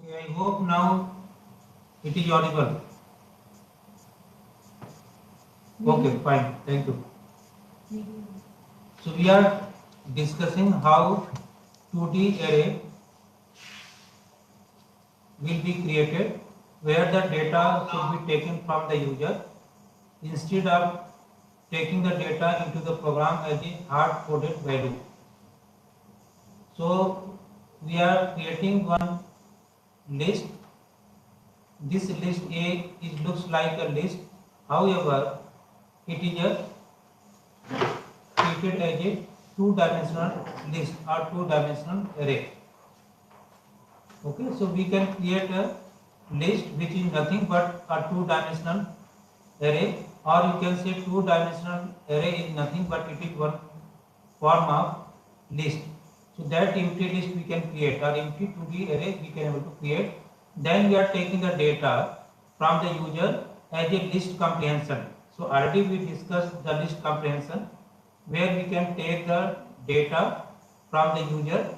Okay, I hope now it is audible. Okay, fine. Thank you. So we are discussing how 2D array will be created where the data should be taken from the user instead of taking the data into the program as a hard-coded value. So we are creating one list. This list A looks like a list. However, it is treated as a two-dimensional list or two-dimensional array. Okay, so we can create a list which is nothing but a two-dimensional array, or you can say two-dimensional array is nothing but it is one form of list. So that empty list we can create, or empty 2D array we can able to create. Then we are taking the data from the user as a list comprehension. So already we discussed the list comprehension where we can take the data from the user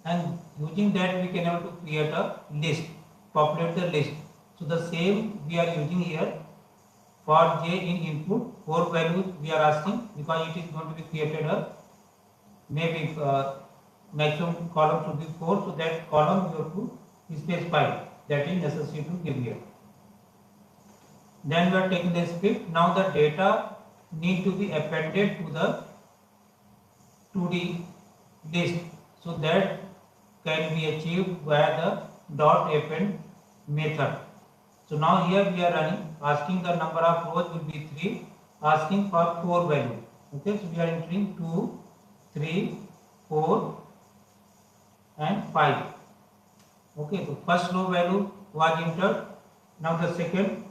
and using that we can able to create a list, populate the list. So the same we are using here for j in input. 4 values we are asking because it is going to be created a maybe maximum column should be 4, so that column you have to specify, that is necessary to give here. Then we are taking the script. Now the data need to be appended to the 2D list, so that can be achieved via the dot append method. So now here we are running, asking the number of rows will be 3, asking for 4 values. Okay, so we are entering 2, 3, 4 and 5. Okay, so first row value was entered. Now the second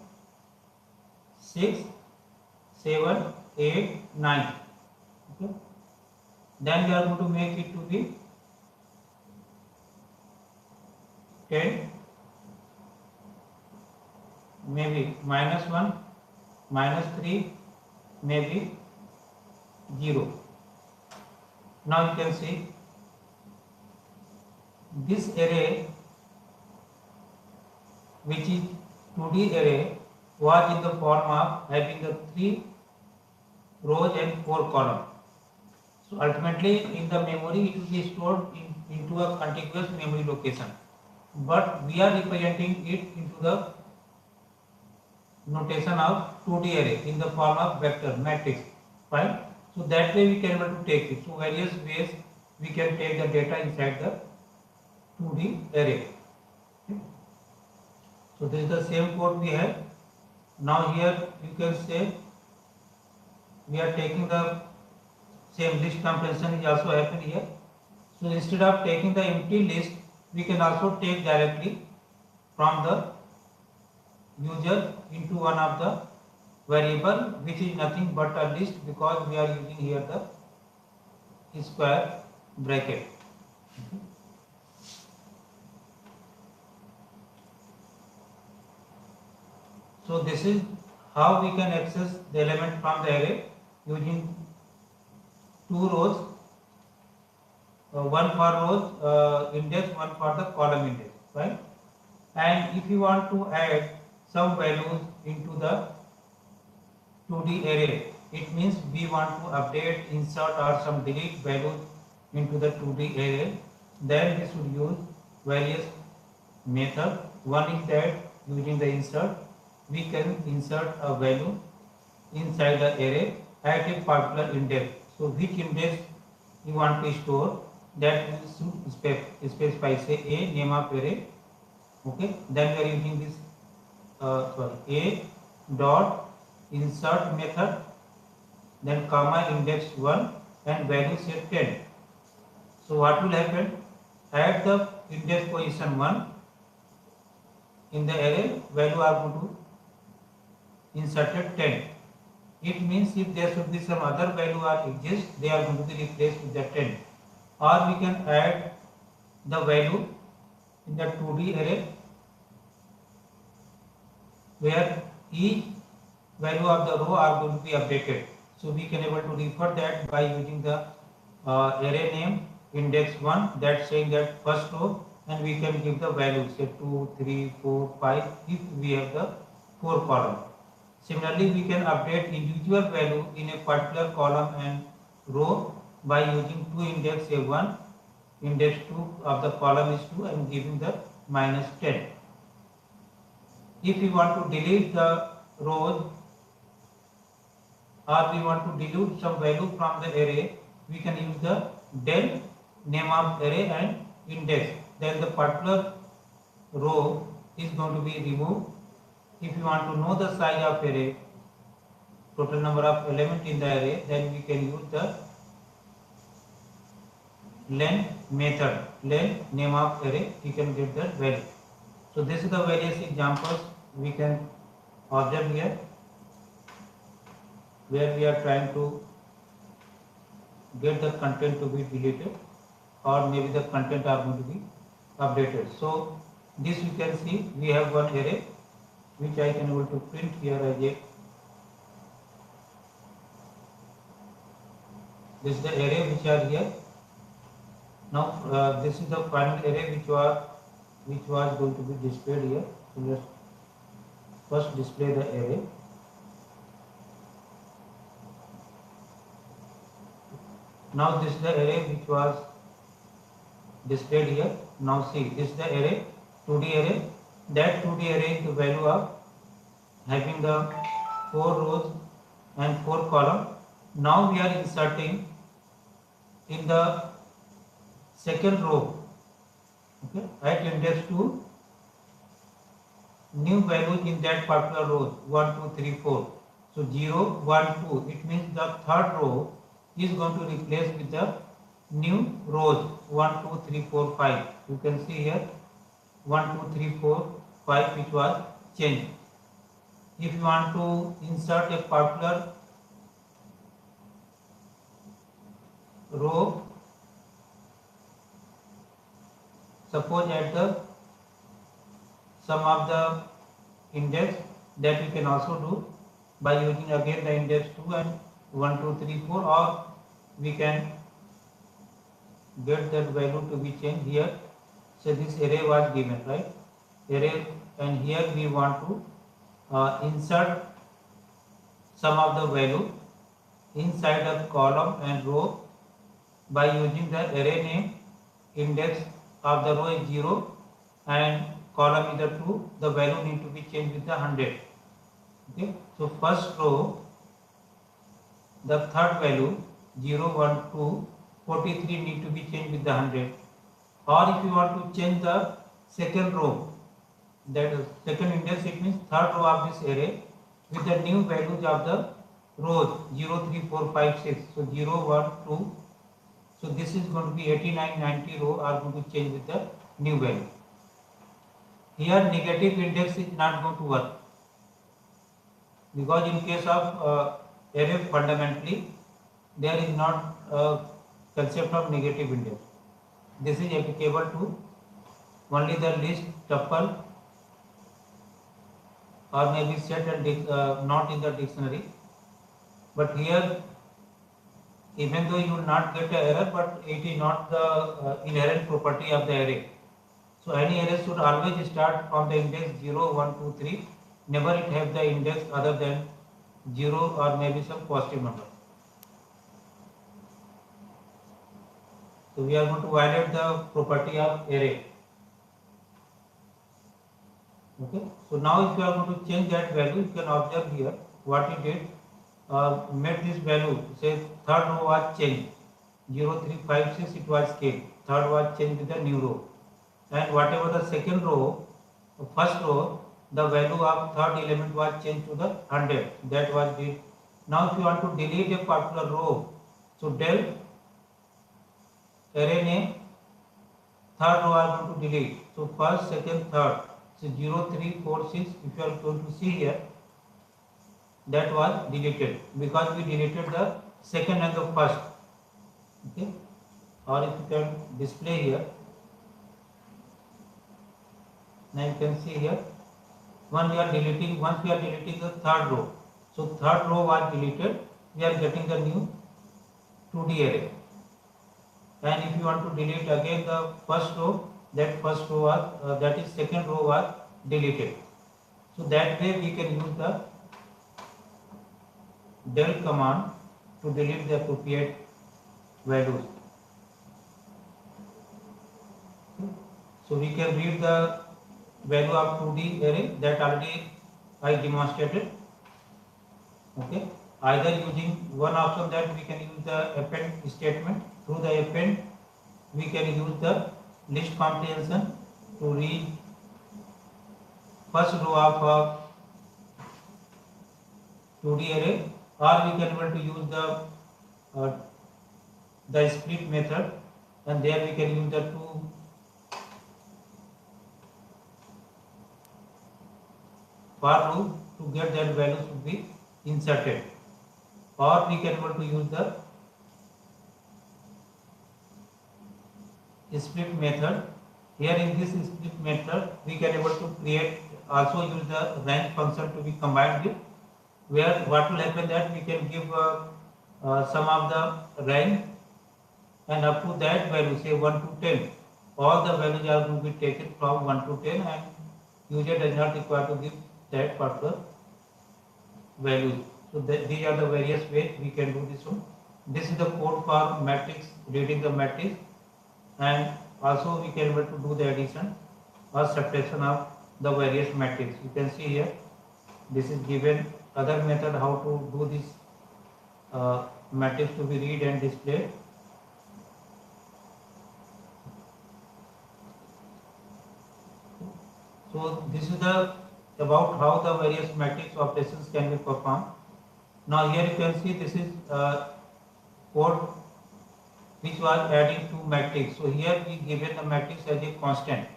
6, 7, 8, 9. Okay. Then we are going to make it to be 10, maybe -1, -3, maybe 0. Now you can see this array, which is 2D array, was in the form of having the 3 rows and 4 columns. So ultimately in the memory it will be stored into a contiguous memory location, but we are representing it into the notation of 2D array in the form of vector matrix. Fine. So that way we can able to take it. So various ways we can take the data inside the 2D array. Okay. So this is the same code we have. Now here you can say we are taking the same list comprehension is also happen here. So instead of taking the empty list, we can also take directly from the user into one of the variable which is nothing but a list, because we are using here the square bracket. So this is how we can access the element from the array using 2 rows, one for rows index, one for the column index, right? And if you want to add some values into the 2D array, it means we want to update, insert or some delete values into the 2D array, then we should use various methods. One is that using the insert, we can insert a value inside the array at a particular index. So which index you want to store, that we should specify, say a name of array. Okay, then we are using this a dot insert method, then comma index 1 and value set 10. So what will happen, at the index position 1 in the array, value are going to inserted 10. It means if there should be some other value or exist, they are going to be replaced with the 10. Or we can add the value in the 2D array where each value of the row are going to be updated. So we can able to refer that by using the array name index 1, that saying that first row and we can give the values say 2, 3, 4, 5 if we have the 4 column. Similarly, we can update individual value in a particular column and row by using two index A1, index 2 of the column is 2 and giving the minus 10. If we want to delete the rows or we want to delete some value from the array, we can use the del name of array and index. Then the particular row is going to be removed. If you want to know the size of array, total number of elements in the array, then we can use the len method, len name of array, you can get the value. So this is the various examples we can observe here, where we are trying to get the content to be deleted or maybe the content are going to be updated. So this you can see we have one array which I can able to print here as a, this is the array which are here. Now this is the final array which was going to be displayed here. So let's first display the array. Now this is the array which was displayed here. Now see, this is the array, 2D array. That 2D array is the value of having the 4 rows and 4 columns. Now we are inserting in the second row, okay, at index 2, new value in that particular row, 1, 2, 3, 4. So 0, 1, 2, it means the third row is going to replace with the new rows 1, 2, 3, 4, 5. You can see here 1, 2, 3, 4, 5 which was changed. If you want to insert a particular row, suppose at the sum of the index, that we can also do by using again the index 2 and 1, 2, 3, 4, or we can get that value to be changed here. So this array was given, right? Array, and here we want to insert some of the value inside a column and row by using the array name. Index of the row is 0 and column is the 2. The value need to be changed with the 100. Okay, so first row, the third value 0, 1, 2, 43 need to be changed with the 100. Or if you want to change the second row, that is second index, it means third row of this array with the new values of the rows 0, 3, 4, 5, 6. So 0, 1, 2. So this is going to be 89, 90 row are going to change with the new value. Here negative index is not going to work, because in case of array fundamentally there is not a concept of negative index. This is applicable to only the list, tuple, or maybe set and not in the dictionary. But here, even though you will not get an error, but it is not the inherent property of the array. So any array should always start from the index 0, 1, 2, 3. Never it have the index other than 0 or maybe some positive number. So we are going to violate the property of array. Okay. So now if you are going to change that value, you can observe here what it did. Made this value, say third row was changed, 0, 3, 5, 6 it was scaled, third was changed with the new row, and whatever the second row, first row, the value of third element was changed to the 100, that was did. Now if you want to delete a particular row, so del array name, third row are going to delete, so first, second, third, so 0, 3, 4, 6, if you are going to see here, that was deleted because we deleted the second and the first. Okay, or if you can display here, now you can see here, once we are deleting the third row, so third row was deleted, we are getting the new 2D array. And if you want to delete again the first row, that first row was that is second row was deleted. So that way we can use the del command to delete the appropriate values. So we can read the value of 2D array that already I demonstrated. Okay. Either using one option that we can use the append statement. Through the append, we can use the list comprehension to read first row of a 2D array, or we can able to use the split method, and there we can use the two for loop to get that value should be inserted, or we can able to use the split method. Here in this split method, we can able to create also use the range function to be combined with, where what will happen that we can give some of the range, and up to that value, say 1 to 10, all the values are going to be taken from 1 to 10, and user does not require to give that particular value. So these are the various ways we can do this one. This is the code for matrix, reading the matrix, and also we can able to do the addition or subtraction of the various matrix. You can see here, this is given other method how to do this matrix to be read and displayed. So this is the about how the various matrix operations can be performed. Now here you can see this is code which was adding two matrix. So here we given the matrix as a constant.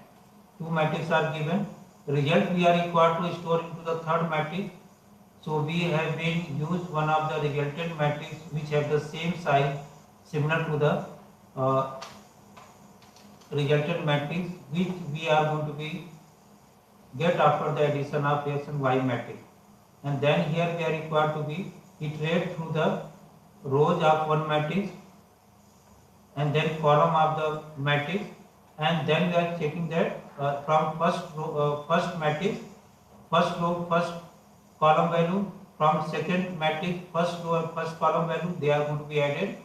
Two matrices are given. Result we are required to store into the third matrix. So we have been used one of the resultant matrix which have the same size similar to the resultant matrix which we are going to be get after the addition of X and Y matrix. And then here we are required to be iterate through the rows of one matrix and then column of the matrix, and then we are checking that from first matrix, first row, first column value, from second matrix, first row and first column value, they are going to be added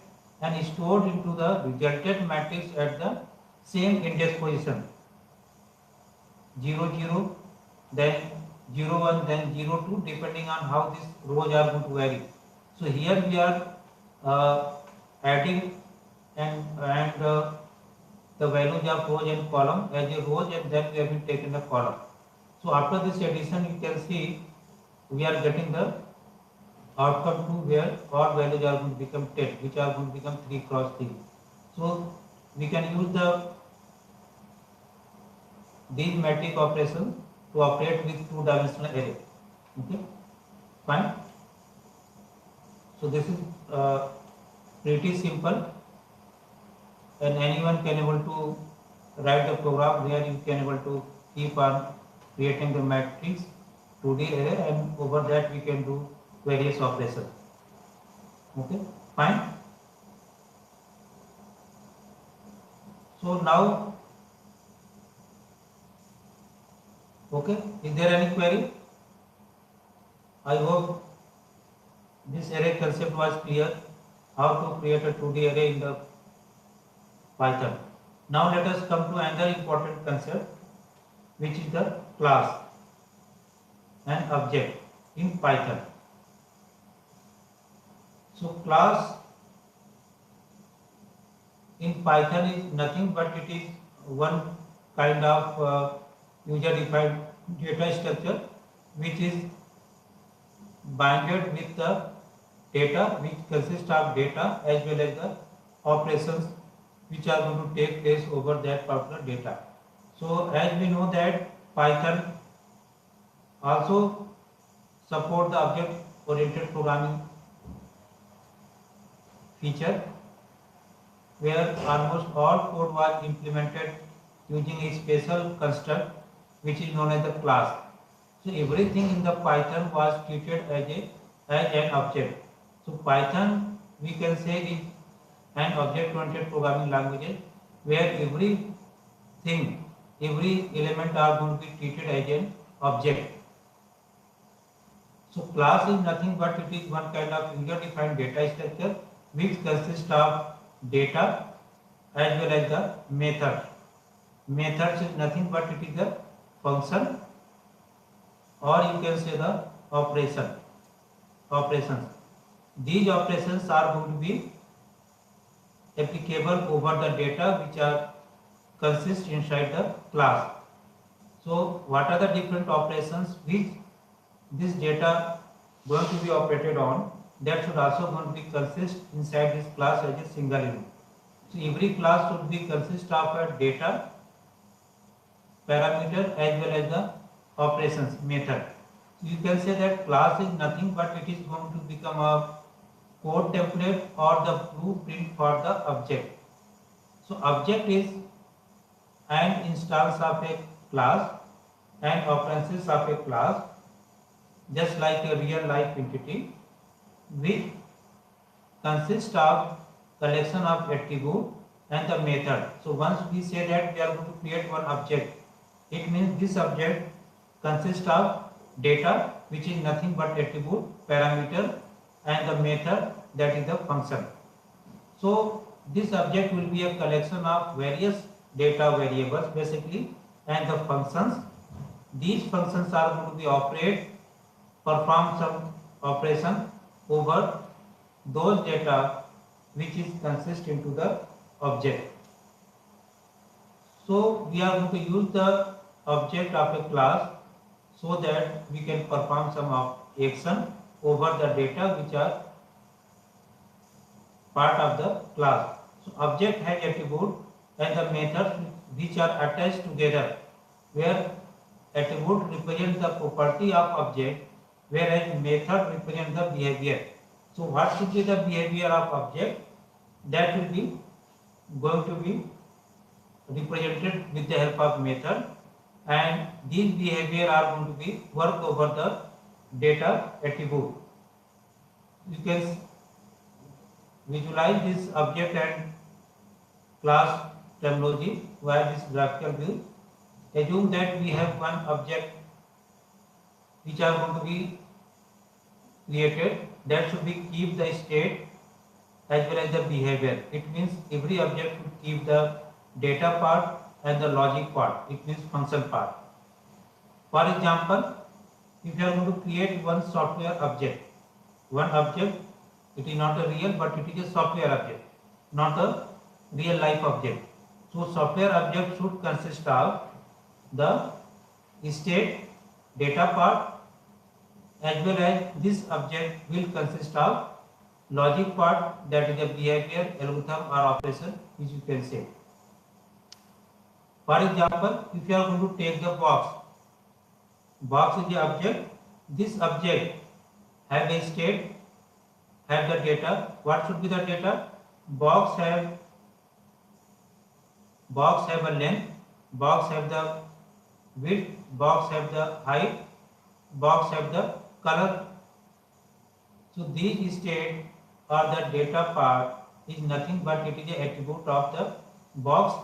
and stored into the resultant matrix at the same index position, 0 0, then 0 1, then 0 2, depending on how these rows are going to vary. So here we are adding and the values of rows and column as a rows, and then we have been taken the column. So after this addition, you can see we are getting the outcome 2 where all values are going to become 10, which are going to become 3 cross 3. So we can use these matrix operations to operate with two-dimensional array. Okay, fine. So this is pretty simple, and anyone can able to write the program where you can able to keep on creating the matrix 2D array, and over that we can do various operations. Okay, fine. So now, okay, is there any query? I hope this array concept was clear, how to create a 2D array in the Python. Now let us come to another important concept, which is the class and object in Python. So class in Python is nothing but it is one kind of user-defined data structure which is bounded with the data, which consists of data as well as the operations which are going to take place over that particular data. So as we know that Python also support the object-oriented programming feature, where almost all code was implemented using a special construct which is known as the class. So everything in the Python was treated as an object. So Python, we can say, is an object-oriented programming language where every thing, every element are going to be treated as an object. So class is nothing but it is one kind of user-defined data structure which consists of data as well as the method. Methods is nothing but it is a function, or you can say the operations. These operations are going to be applicable over the data which are consist inside the class. So what are the different operations which this data going to be operated on, that should also going to be consist inside this class as a single unit. So every class should be consist of a data parameter as well as the operations method. So you can say that class is nothing but it is going to become a code template or the blueprint for the object. So object is an instance of a class and occurrences of a class, just like a real life entity, which consists of collection of attribute and the method. So once we say that we are going to create one object, it means this object consists of data which is nothing but attribute, parameter and the method, that is the function. So this object will be a collection of various data variables basically and the functions. These functions are going to be perform some operation over those data which is consist into the object. So we are going to use the object of a class so that we can perform some action over the data which are part of the class. So object has attribute and the methods which are attached together, where attribute represents the property of object whereas method represents the behavior. So what should be the behavior of object? That will be going to be represented with the help of method, and these behavior are going to be work over the data attribute. You can visualize this object and class terminology via this graphical view. Assume that we have one object which are going to be created, that should be keep the state as well as the behavior. It means every object should keep the data part and the logic part, it means function part. For example, if you are going to create one software object, it is not a real but it is a software object, not a real life object. So software object should consist of the state data part as well as this object will consist of logic part, that is the behavior, algorithm or operation which you can say. For example, if you are going to take the box is the object, this object have a state, have the data. What should be the data? Box have a length, box have the width, box have the height, box have the color. So these state or the data part is nothing but it is an attribute of the box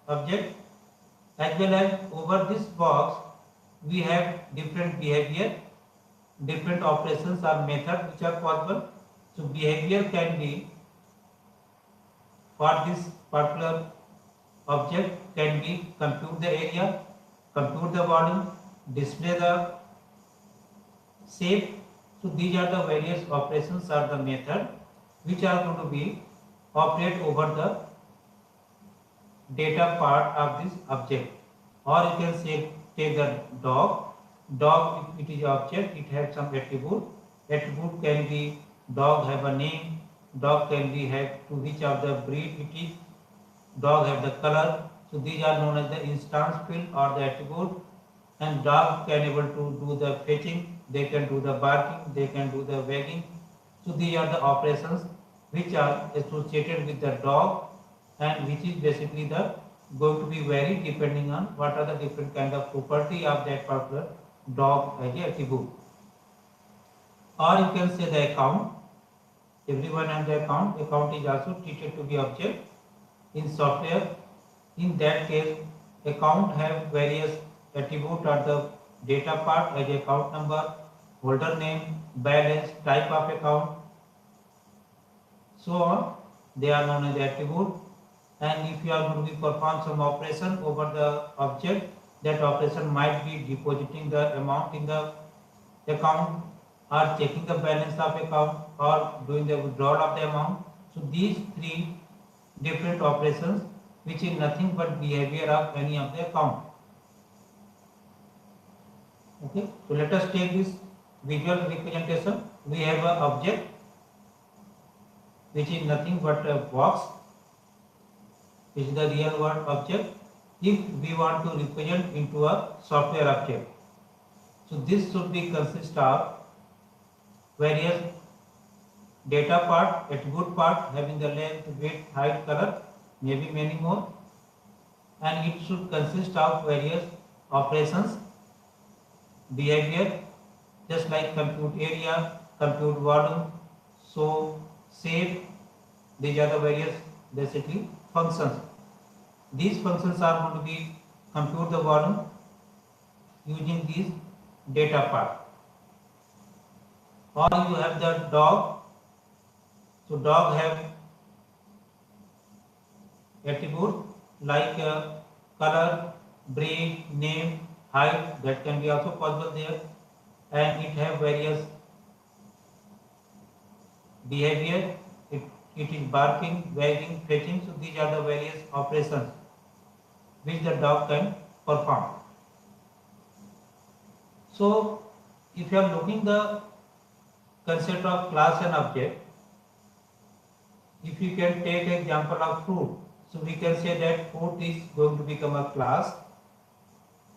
object, as well as over this box we have different behavior, different operations or methods which are possible. So behavior can be, for this particular object, can be compute the area, compute the volume, display the shape. So these are the various operations or the method which are going to be operate over the data part of this object. Or you can say take the dog, if it is object, it has some attribute can be dog have a name, dog can be have to which of the breed it is, dog have the color. So these are known as the instance field or the attribute, and dog can able to do the fetching, they can do the barking, they can do the wagging. So these are the operations which are associated with the dog and which is basically the going to be varied depending on what are the different kind of property of that particular dog as a attribute. Or you can say the account, everyone has the account is also treated to be object in software. In that case account have various attribute at the data part as account number, holder name, balance, type of account, so on. They are known as attribute. And if you are going to be perform some operation over the object, that operation might be depositing the amount in the account or checking the balance of account or doing the withdrawal of the amount. So these three different operations which is nothing but behavior of any of the account. Okay, so let us take this visual representation. We have an object which is nothing but a box, which is the real world object. If we want to represent into a software object, so this should be consist of various data part, attribute part having the length, width, height, color, maybe many more, and it should consist of various operations, behavior, just like compute area, compute volume, so shape. These are the various basically functions. These functions are going to be compute the volume using these data part. Or you have the dog. So dog have attribute like color, breed, name, height, that can be also possible there, and it have various behavior. It is barking, wagging, fetching. So these are the various operations which the dog can perform. So if you are looking the concept of class and object, if you can take example of fruit, so we can say that fruit is going to become a class,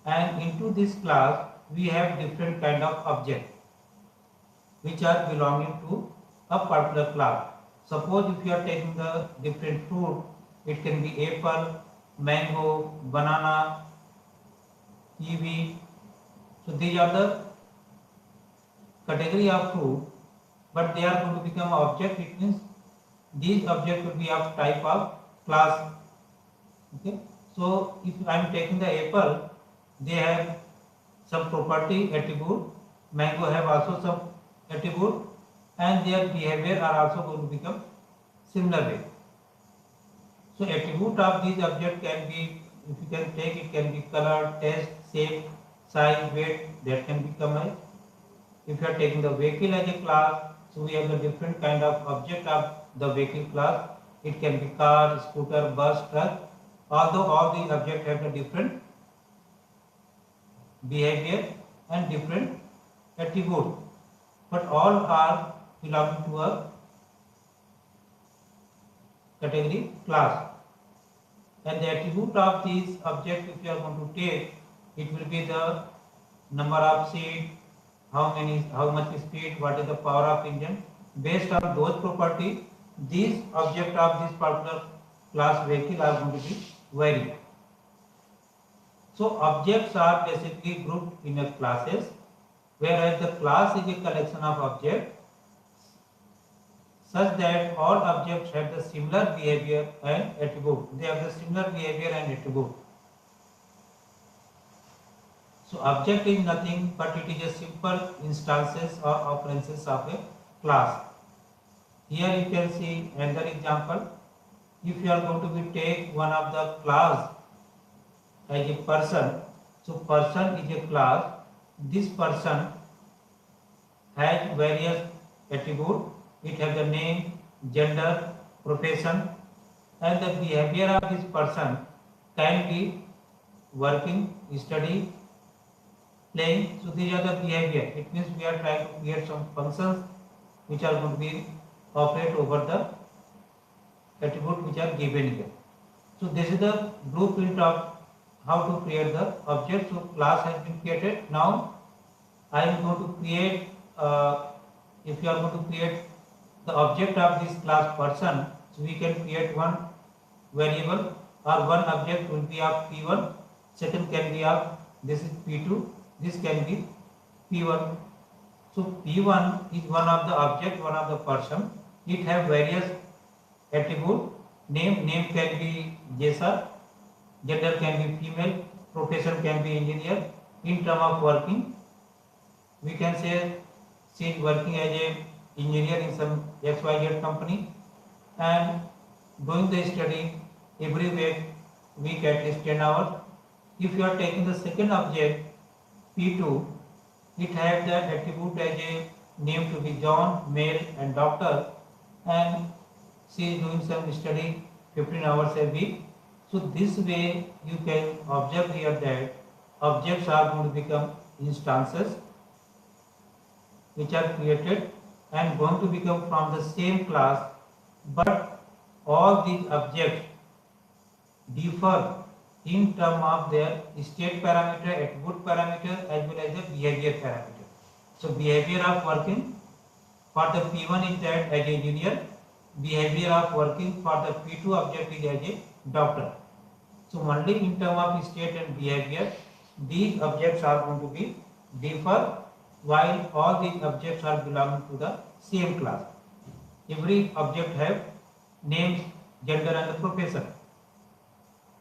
and into this class we have different kind of object which are belonging to a particular class. Suppose if you are taking the different fruit, it can be apple, mango, banana, kiwi. So these are the category of fruit, but they are going to become object. It means these objects will be of type of class. Okay. So if I am taking the apple, they have some property attribute. Mango have also some attribute, and their behavior are also going to become similar way. So attribute of these objects can be, if you can take, it can be color, taste, shape, size, weight, that can become a. If you are taking the vehicle as a class, so we have the different kind of object of the vehicle class. It can be car, scooter, bus, truck. Although all these objects have the different behavior and different attribute, but all are belonging to a category class. And the attribute of these objects, if you are going to take, it will be the number of seat, how much speed, what is the power of engine. Based on those properties, these objects of this particular class vehicle are going to be varied. So objects are basically grouped in a classes, whereas the class is a collection of objects such that all objects have the similar behavior and attribute. They have the similar behavior and attribute. So object is nothing but it is a simple instances or occurrences of a class. Here you can see another example. If you are going to be take one of the class as a person, so person is a class. This person has various attributes. It has the name, gender, profession, and the behavior of this person can be working, study, playing. So these are the behavior. It means we are trying to create some functions which are going to be operate over the attribute which are given here. So this is the blueprint of how to create the object. So class has been created. Now I am going to create, if you are going to create the object of this class person, so we can create one variable or one object will be of P1, second can be of, this is P2, this can be P1. So P1 is one of the object, one of the person. It have various attribute. Name can be Jason, gender can be female, profession can be engineer. In term of working, we can say she is working as a engineer in some XYZ company and doing the study every week at least 10 hours. If you are taking the second object P2, it has the attribute as a name to be John, male and doctor, and she is doing some study 15 hours a week. So this way you can observe here that objects are going to become instances which are created and going to become from the same class, but all these objects differ in terms of their state parameter, attribute parameter as well as the behavior parameter. So behavior of working for the P1 is that as a engineer, behavior of working for the P2 object is as a doctor. So only in terms of state and behavior, these objects are going to be differ, while all these objects are belonging to the same class. Every object have names, gender and the profession,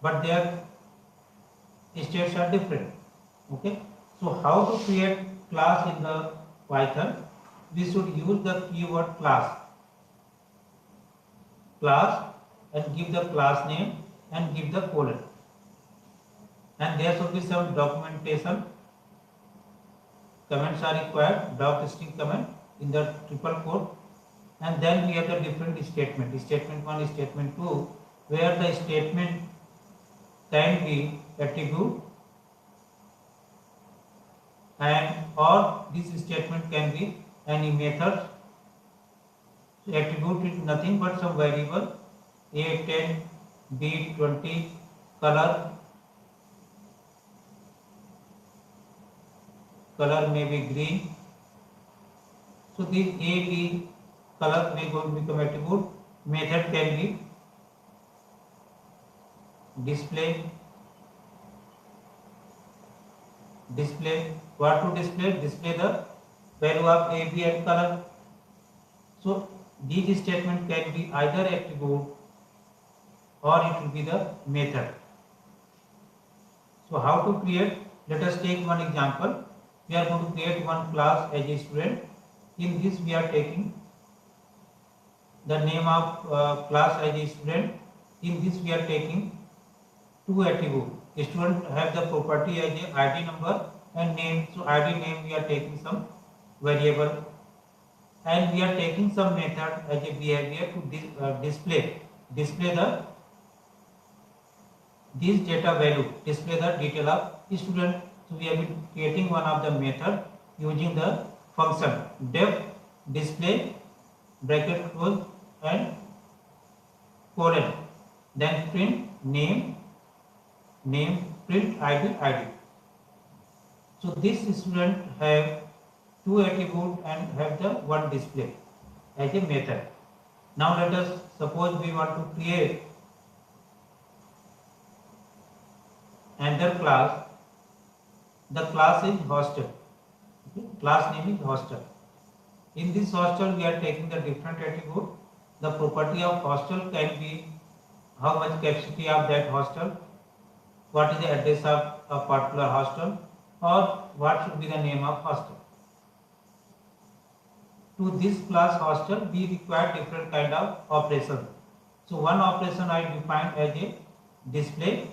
but their states are different. Okay, so how to create class in the Python? We should use the keyword class and give the class name and give the colon, and there should be some documentation. Comments are required, doc string comment in the triple quote, and then we have the different statement, statement 1, statement 2, where the statement can be attribute and or this statement can be any method. So attribute is nothing but some variable A10, B20, color may be green. So this A, B color may going to become attribute. Method can be display. What to display? Display the value of A, B and color. So these statement can be either attribute or it will be the method. So how to create? Let us take one example. We are going to create one class as a student. In this we are taking the name of class as a student. In this we are taking two attributes. Student have the property as a ID number and name. So ID name we are taking some variable, and we are taking some method as a behavior to display the this data value, display the detail of student. So we have been creating one of the method using the function def display bracket close and colon, then print name, print ID. So this student have two attributes and have the one display as a method. Now let us suppose we want to create another class. The class is hostel. Okay? Class name is hostel. In this hostel we are taking the different attribute. The property of hostel can be how much capacity of that hostel, what is the address of a particular hostel, or what should be the name of hostel. To this class hostel we require different kind of operations. So one operation I defined as a display,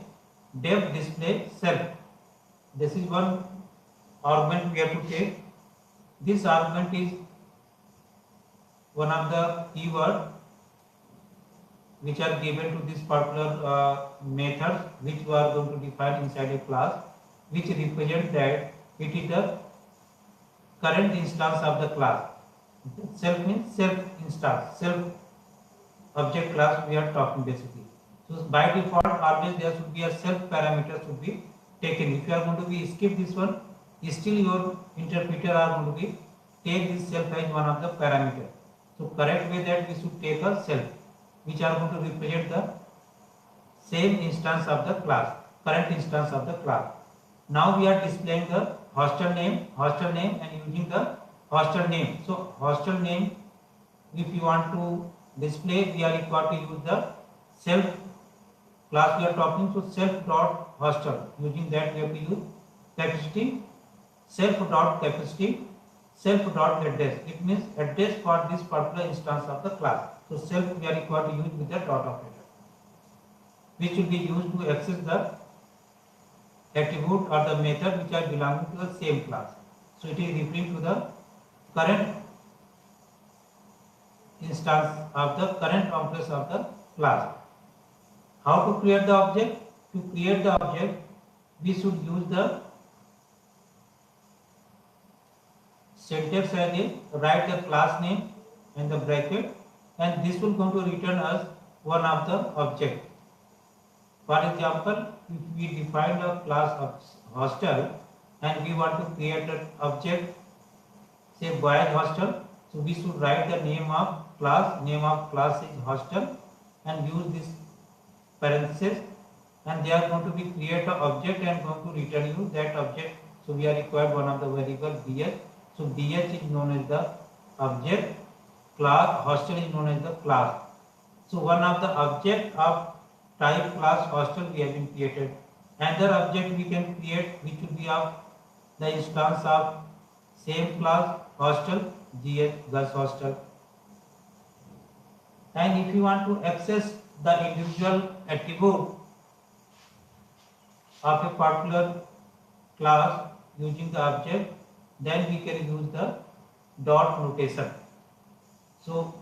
def display self. This is one argument we have to take. This argument is one of the keyword which are given to this particular method which we are going to define inside a class, which represent that it is the current instance of the class. Self means self instance, self object class we are talking basically. So by default always there should be a self parameter should be taken. If you are going to be skip this one, still your interpreter are going to be take this self as one of the parameter. So correct way that we should take a self which are going to represent the same instance of the class, current instance of the class. Now we are displaying the hostel name and using the hostel name. So hostel name, if you want to display, we are required to use the self class we are talking, so self dot hostel. Using that we have to use capacity, self dot capacity, self dot address. It means address for this particular instance of the class. So self we are required to use with the dot operator, which will be used to access the attribute or the method which are belonging to the same class. So it is referring to the current instance of the current object of the class. How to create the object? To create the object, we should use the syntax as a write the class name and the bracket, and this will going to return us one of the object. For example, if we define a class of hostel and we want to create an object, say boys hostel, so we should write the name of class is hostel and use this parenthesis, and they are going to be create an object and going to return you that object. So we are required one of the variable bh. So bh is known as the object, class hostel is known as the class. So one of the object of type class hostel we have been created. Another object we can create which will be of the instance of same class hostel, GH girls hostel. And if you want to access the individual attribute of a particular class using the object, then we can use the dot notation. So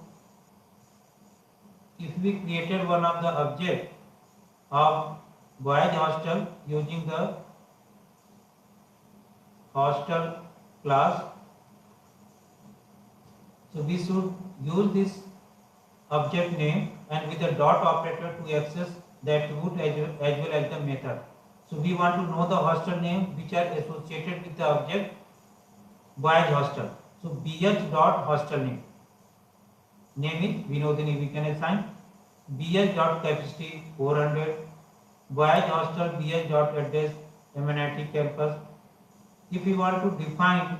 if we created one of the object of boys hostel using the hostel class, so we should use this object name and with the dot operator to access the attribute as well as the method. So we want to know the hostel name which are associated with the object boys hostel. So bh dot hostel name is Vinodini, we can assign bh dot capacity 400, boys hostel bh dot address MNIT campus. If we want to define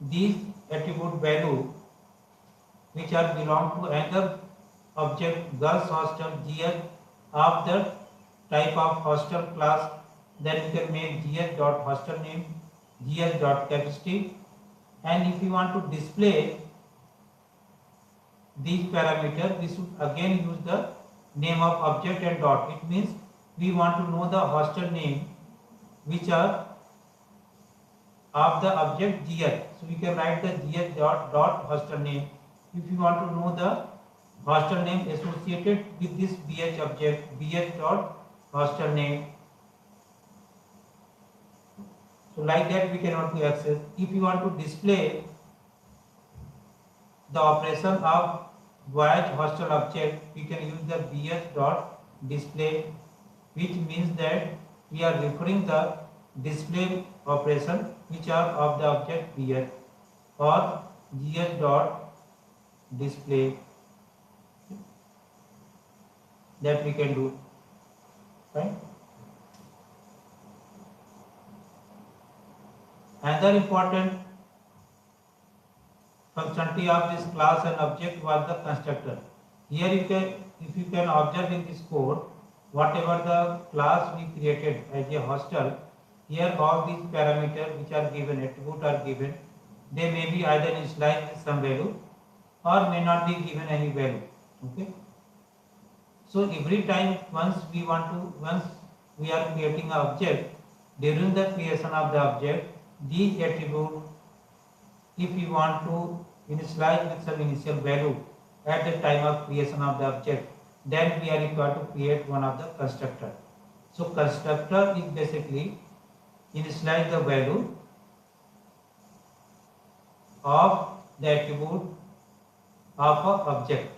these attribute value which are belong to another object girls hostel GH of the type of hostel class, then we can make GH dot hostel name, GH dot capacity, and if we want to display these parameters, we should again use the name of object and dot. It means we want to know the hostel name which are of the object GH. So we can write the GH dot hostel name. If you want to know the hostel name associated with this BH object, BH dot hostel name. So like that we cannot to access. If you want to display the operation of voyage hostel object, we can use the BH dot display, which means that we are referring the display operation which are of the object BH, or GH dot display, that we can do, right? Another important functionality of this class and object was the constructor. Here you can, if you can observe in this code, whatever the class we created as a hostel, here all these parameters which are given, attribute are given, they may be either initialized with some value or may not be given any value. Okay. So every time once we are creating an object, during the creation of the object, these attributes, if we want to initialize with some initial value at the time of creation of the object, then we are required to create one of the constructor. So constructor is basically initialize the value of the attribute of an object,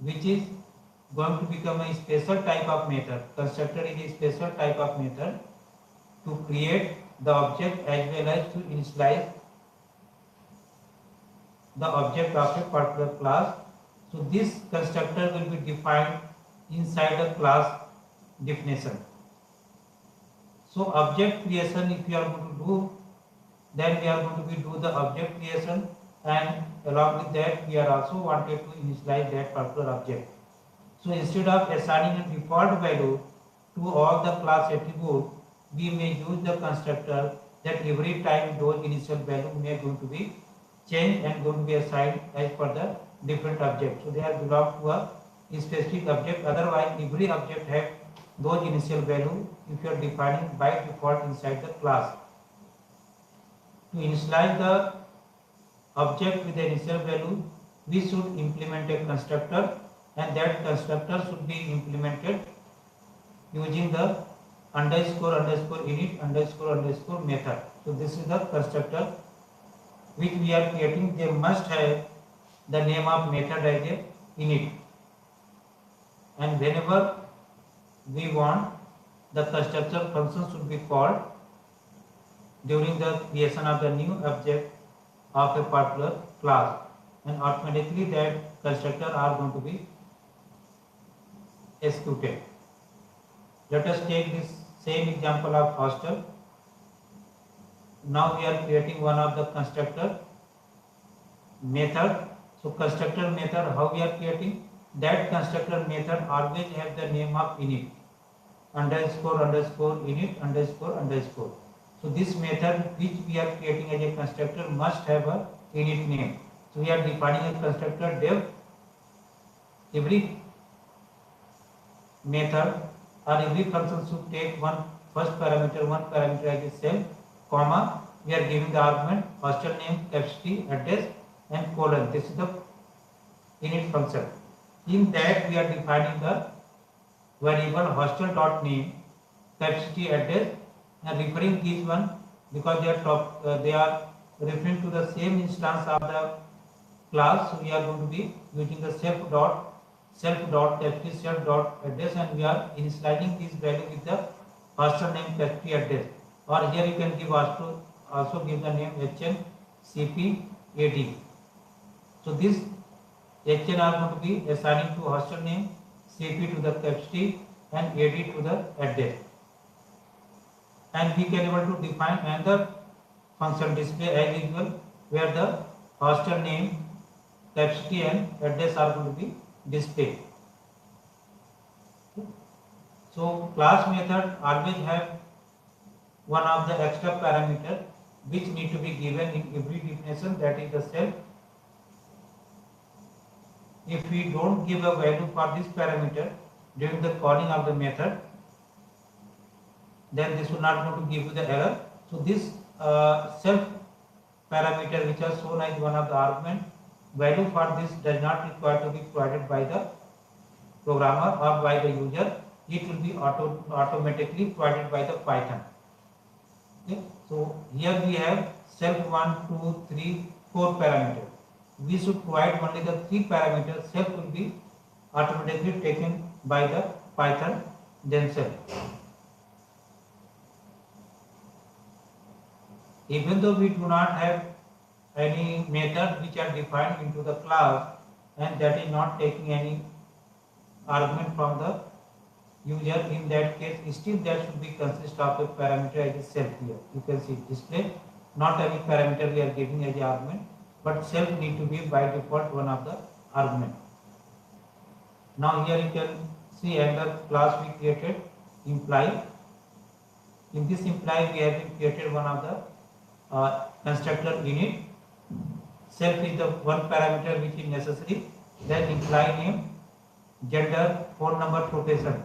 which is going to become a special type of method. Constructor is a special type of method to create the object as well as to initialize the object of a particular class. So this constructor will be defined inside the class definition. So object creation, if we are going to do, then we are going to be do the object creation and along with that we are also wanted to initialize that particular object. So instead of assigning a default value to all the class attribute, we may use the constructor that every time those initial value may going to be changed and going to be assigned as per the different object. So they are belong to a specific object. Otherwise, every object have those initial value if you are defining by default inside the class. To initialize the object with the initial value, we should implement a constructor, and that constructor should be implemented using the underscore init underscore method. So this is the constructor which we are creating. They must have the name of method as a init, and whenever we want, the constructor function should be called during the creation of the new object of a particular class, and automatically that constructor are going to be executed. Let us take this same example of hostel. Now we are creating one of the constructor method. So constructor method, how we are creating? That constructor method always have the name of init underscore init. So this method which we are creating as a constructor must have a init name. So we are defining a constructor dev. Every method or every function should take one parameter as a self, comma, we are giving the argument hostel name, capacity, address and colon. This is the init function. In that we are defining the variable hostel.name, capacity, address, and referring each one because they are referring to the same instance of the class. So we are going to be using the self.capacity, self.address, and we are initializing this value with the hostel name, capacity, address. Or here you can give also give the name hn cp ad. So this hn are going to be assigning to hostel name, cp to the capacity, and ad to the address. And we can able to define another function display as usual, where the hostel name, capacity and address are going to be displayed. So class method always have one of the extra parameter which need to be given in every definition, that is the self. If we don't give a value for this parameter during the calling of the method, then this will not going to give you the error. So this self parameter which are shown as one of the argument, value for this does not require to be provided by the programmer or by the user. It will be automatically provided by the Python. Okay. So here we have self 1, 2, 3, 4 parameters. We should provide only the 3 parameters. Self will be automatically taken by the Python themselves. Even though we do not have any method which are defined into the class, and that is not taking any argument from the user, in that case still that should be consist of a parameter as a self. Here you can see display, not any parameter we are giving as a argument, but self need to be by default one of the argument. Now here you can see another class we created, imply. In this imply we have been created one of the constructor init. Self is the one parameter which is necessary. Then imply name, gender, phone number, profession.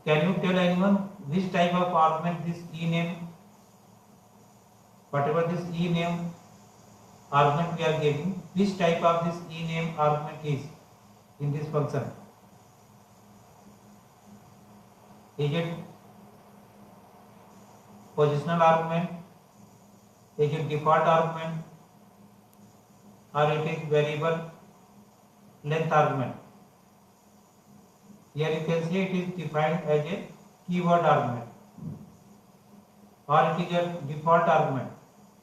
Can you tell anyone which type of argument this ename, whatever this ename argument we are giving, which type of this ename argument is in this function? Is it positional argument? Is it default argument? Or it is variable length argument? Here you can see it is defined as a keyword argument, or it is a default argument.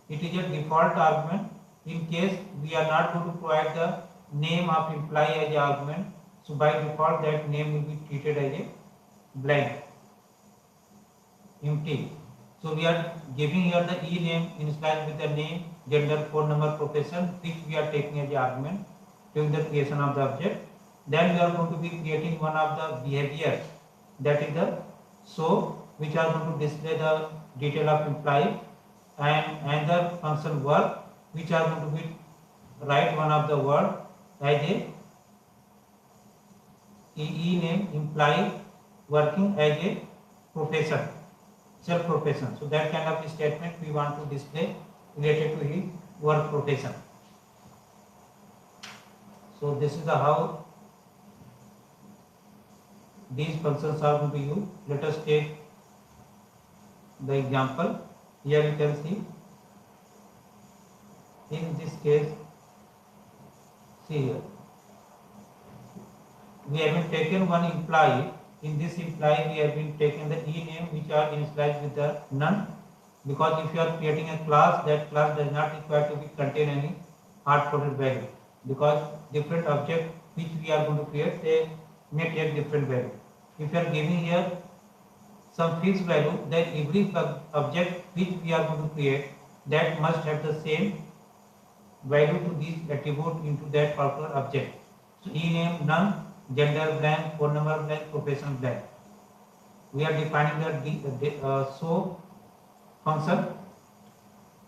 It is a default argument in case we are not going to provide the name of employee as an argument. So by default that name will be treated as a blank, empty. So we are giving here the ename initialized with the name, gender, phone number, profession, which we are taking as the argument during the creation of the object. Then we are going to be creating one of the behavior, that is the show, which are going to display the detail of employee, and another function work, which are going to be write one of the word as a name employee working as a profession, self profession. So that kind of statement we want to display related to his work profession. So this is the how these functions are going to be used. Let us take the example. Here you can see, in this case, see here, we have been taken one employee. In this employee we have been taken the name which are initialized with the none, because if you are creating a class, that class does not require to be contain any hard-coded value, because different object which we are going to create, they may take different value. If you are giving here some fixed value, then every object which we are going to create, that must have the same value to these attribute into that particular object. So name none, gender blank, phone number blank, profession blank. We are defining the show function,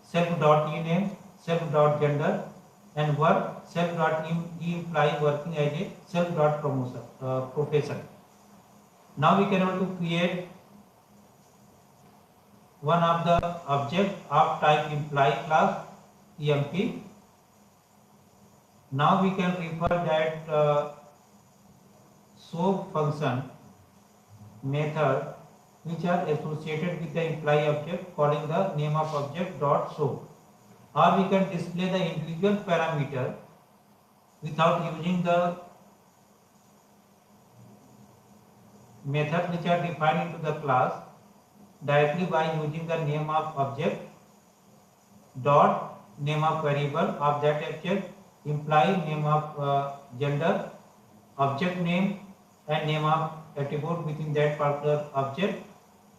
self.ename, self.gender, and work, self.employee working as a self.promotion profession. Now we can also create one of the object of type employee class emp. Now we can refer that show function method which are associated with the employee object, calling the name of object dot show, or we can display the individual parameter without using the methods which are defined into the class, directly by using the name of object dot name of variable of that object, employee name of gender, object name and name of attribute within that particular object,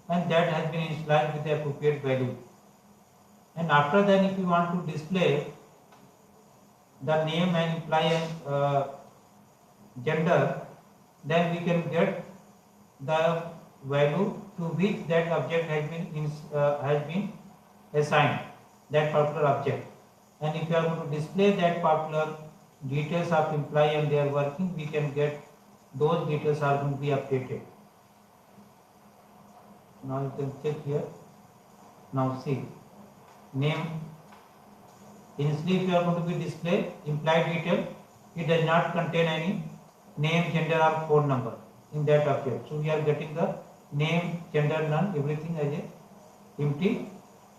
and that has been initialized with the appropriate value. And after that, if you want to display the name and employee and gender, then we can get the value to which that object has been assigned, that particular object. And if you are going to display that particular details of employee and their working, we can get those details are going to be updated. Now you can check here. Now see, name. Initially, if you are going to be display employee detail, it does not contain any name, gender or phone number in that object. So we are getting the name, gender, none, everything as a empty.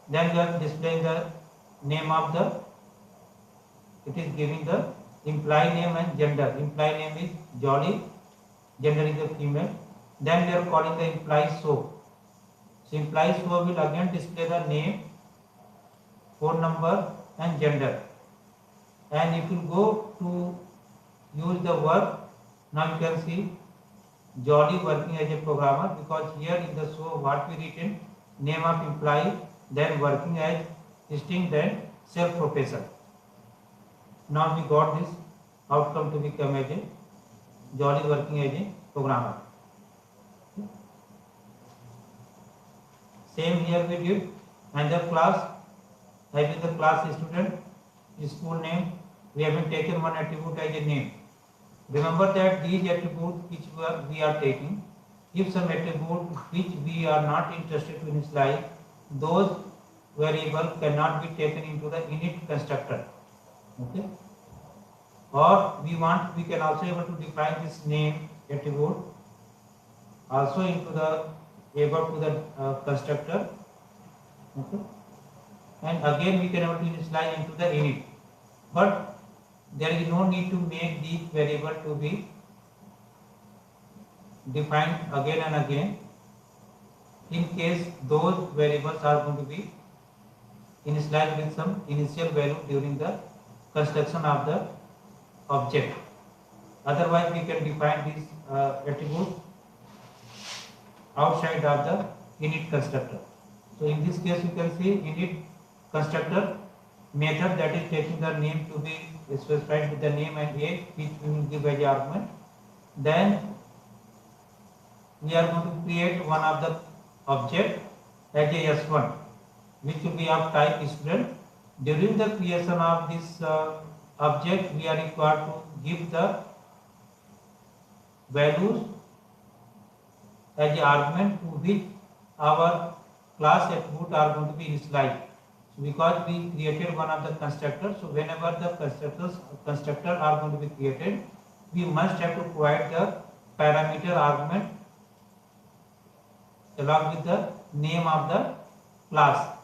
Then we are displaying the name of the, it is giving the employee name and gender. Employee name is Jolly, gender is a female. Then we are calling the employee show. So employee show will again display the name, phone number and gender. And if you go to use the work, now you can see Jolly working as a programmer, because here in the show what we written, name of employee, then working as string, then self profession. Now we got this outcome to become as a Jolly working as a programmer. Same here we did another class, having the class student, school name, we have been taken one attribute as a name. Remember that these attributes which we are taking, if some attribute which we are not interested to initialize, those variables cannot be taken into the init constructor. Okay? Or we can also able to define this name attribute also into the constructor. Okay? And again we can able to initialize into the init. But there is no need to make these variable to be defined again and again, in case those variables are going to be initialized with some initial value during the construction of the object. Otherwise, we can define this attribute outside of the init constructor. So in this case, you can see init constructor method that is taking the name to be specified with the name and age, which we will give as argument. Then we are going to create one of the object as a S1, which will be of type student. During the creation of this object, we are required to give the values as a argument to which our class attribute are going to be initialized. So because we created one of the constructors, so whenever the constructor are going to be created, we must have to provide the parameter argument along with the name of the class.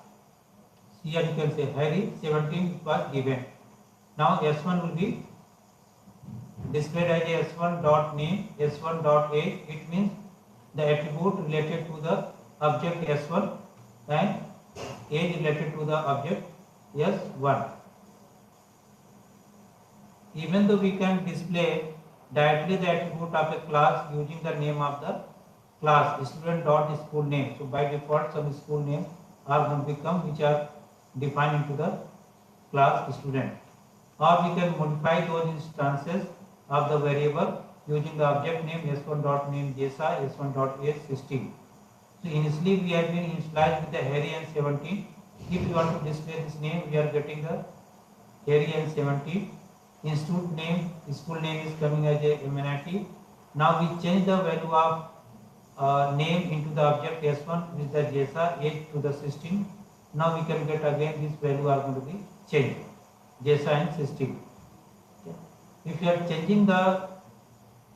Here you can say Harry 17 was given. Now S1 will be displayed as S1 dot name, S1 dot age. It means the attribute related to the object S1 and age related to the object S1. Even though we can display directly the attribute of a class using the name of the class, student dot school name. So by default some school name are going to become which are defined into the class student. Or we can modify those instances of the variable using the object name S1 dot name Jesa, S1 dot age 16. So initially we have been initialized with the Harry and 17. If you want to display this name, we are getting the Harry and 17. Institute name, school name is coming as a MNIT. Now we change the value of name into the object S1 with the Jesa, age to the 16. Now we can get again this value are going to be changed, Jesa and 16. Okay. If you are changing the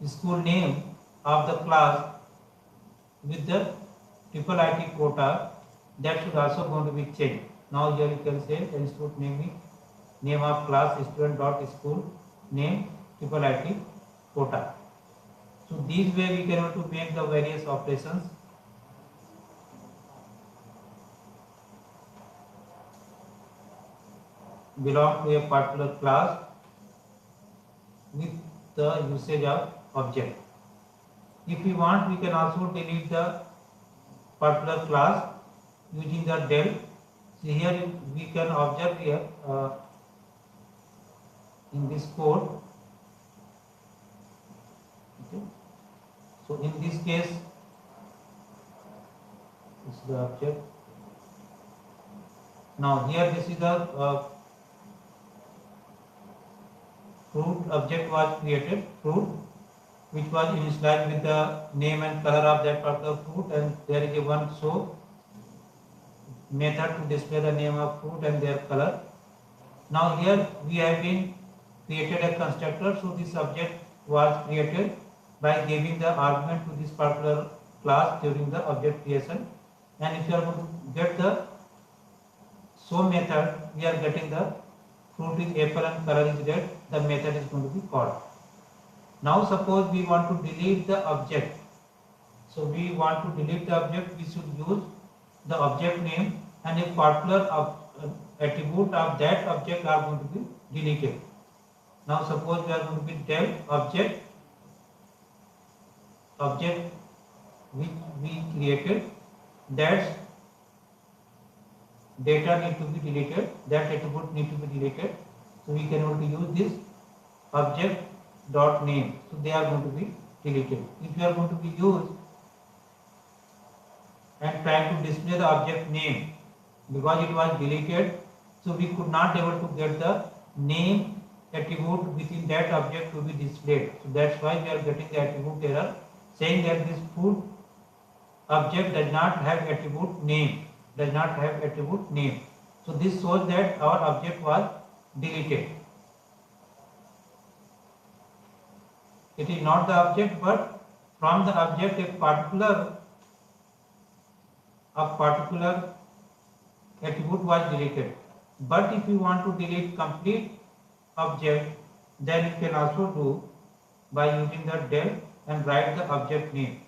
school name of the class with the triple IT quota, that should also going to be changed. Now here you can say the institute name of class student dot school name triple IT quota. So this way we can able to make the various operations. Belong to a particular class with the usage of object. If we want, we can also delete the particular class using the del. So here we can observe here in this code. Okay. So in this case, this is the object. Now here this is the fruit object was created, fruit, which was initialized with the name and color of that particular fruit, and there is a one show method to display the name of fruit and their color. Now here we have been created a constructor, so this object was created by giving the argument to this particular class during the object creation. And if you are going to get the show method, we are getting the fruit is apple and color is red, the method is going to be called. Now suppose we want to delete the object. So we want to delete the object, we should use the object name and a particular attribute of that object are going to be deleted. Now suppose we are going to be del object which we created, that data need to be deleted, that attribute need to be deleted. So we can only use this object dot name. So they are going to be deleted. If you are going to be used and trying to display the object name, because it was deleted, so we could not able to get the name attribute within that object to be displayed. So that's why we are getting the attribute error saying that this food object does not have attribute name, does not have attribute name. So this shows that our object was deleted. It is not the object, but from the object a particular attribute was deleted. But if you want to delete complete object, then you can also do by using the del and write the object name.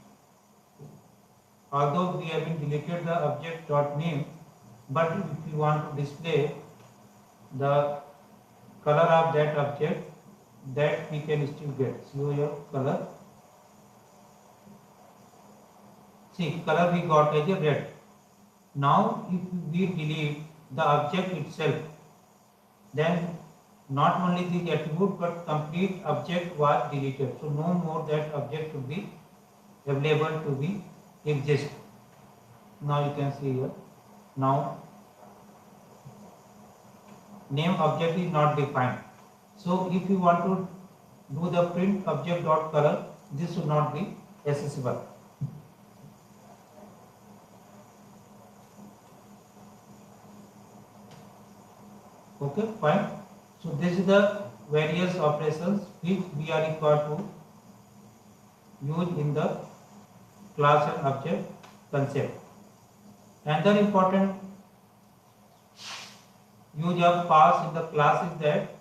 Although we have been deleted the object dot name, but if you want to display the color of that object, that we can still get. Show your color. See, color we got as a red. Now if we delete the object itself, then not only the attribute but complete object was deleted. So no more that object should be available to be exist. Now you can see here. Now name object is not defined. So if you want to do the print object dot color, this should not be accessible. Okay, fine. So this is the various operations which we are required to use in the class and object concept. Another important use of pass in the class is that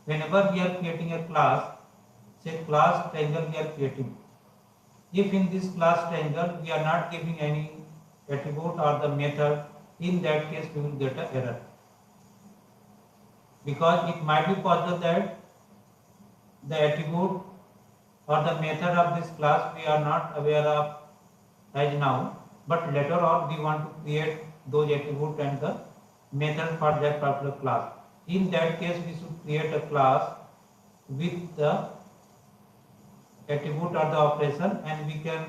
whenever we are creating a class, say class triangle we are creating. If in this class triangle we are not giving any attribute or the method, in that case we will get an error. Because it might be possible that the attribute or the method of this class we are not aware of as now, but later on we want to create those attributes and the method for that particular class. In that case we should create a class with the attribute or the operation, and we can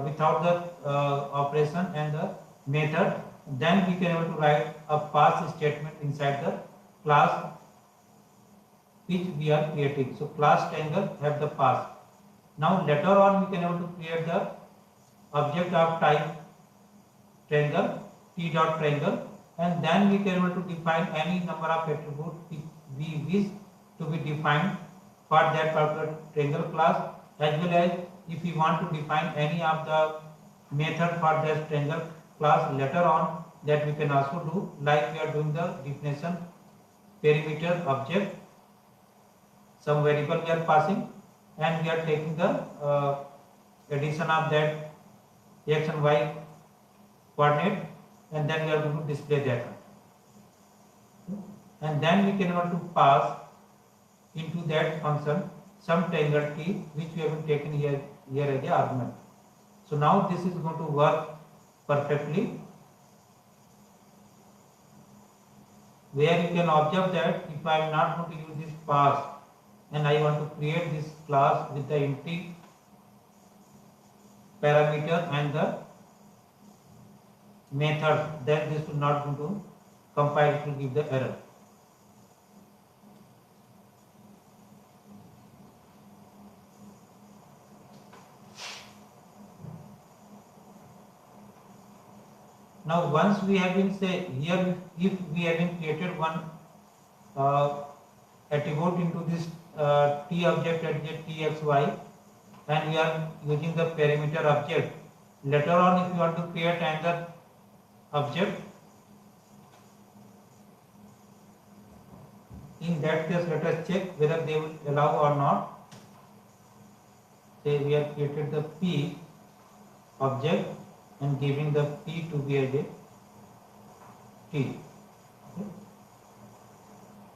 without the operation and the method, then we can able to write a pass statement inside the class which we are creating. So class triangle have the pass. Now later on we can able to create the object of type triangle, t dot triangle, and then we can able to define any number of attributes we wish to be defined for that particular triangle class, as well as if we want to define any of the method for that triangle class later on, that we can also do, like we are doing the definition perimeter object, some variable we are passing, and we are taking the addition of that x and y coordinate, and then we are going to display that, and then we can able to pass into that function some triangle t which we have taken here as a argument. So now this is going to work perfectly, where you can observe that if I am not going to use this pass and I want to create this class with the empty parameter and the method, then this will not going to compile, it will give the error. Now once we have been say here, if we have been created one attribute into this t object at txy, and we are using the perimeter object, later on if you want to create another object, in that case let us check whether they will allow or not. Say we have created the p object and giving the p to be as a t. Okay.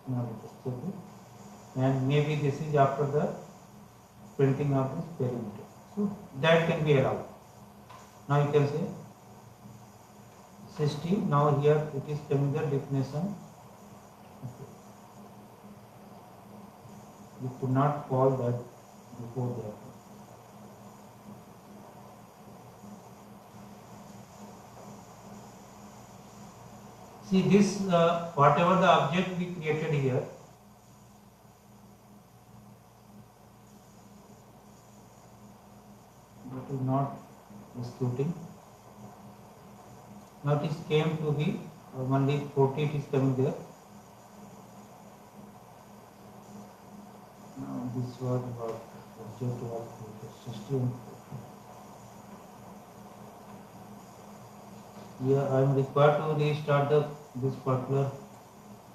Now let us check it, and maybe this is after the printing of this perimeter, so that can be allowed. Now you can say 60. Now here it is coming the definition. Okay. You could not call that before that. See this, whatever the object we created here, that is not executing. Now it is came to be only 40, it is coming there. Now this was about object was 60 and 40. Here I am required to restart this particular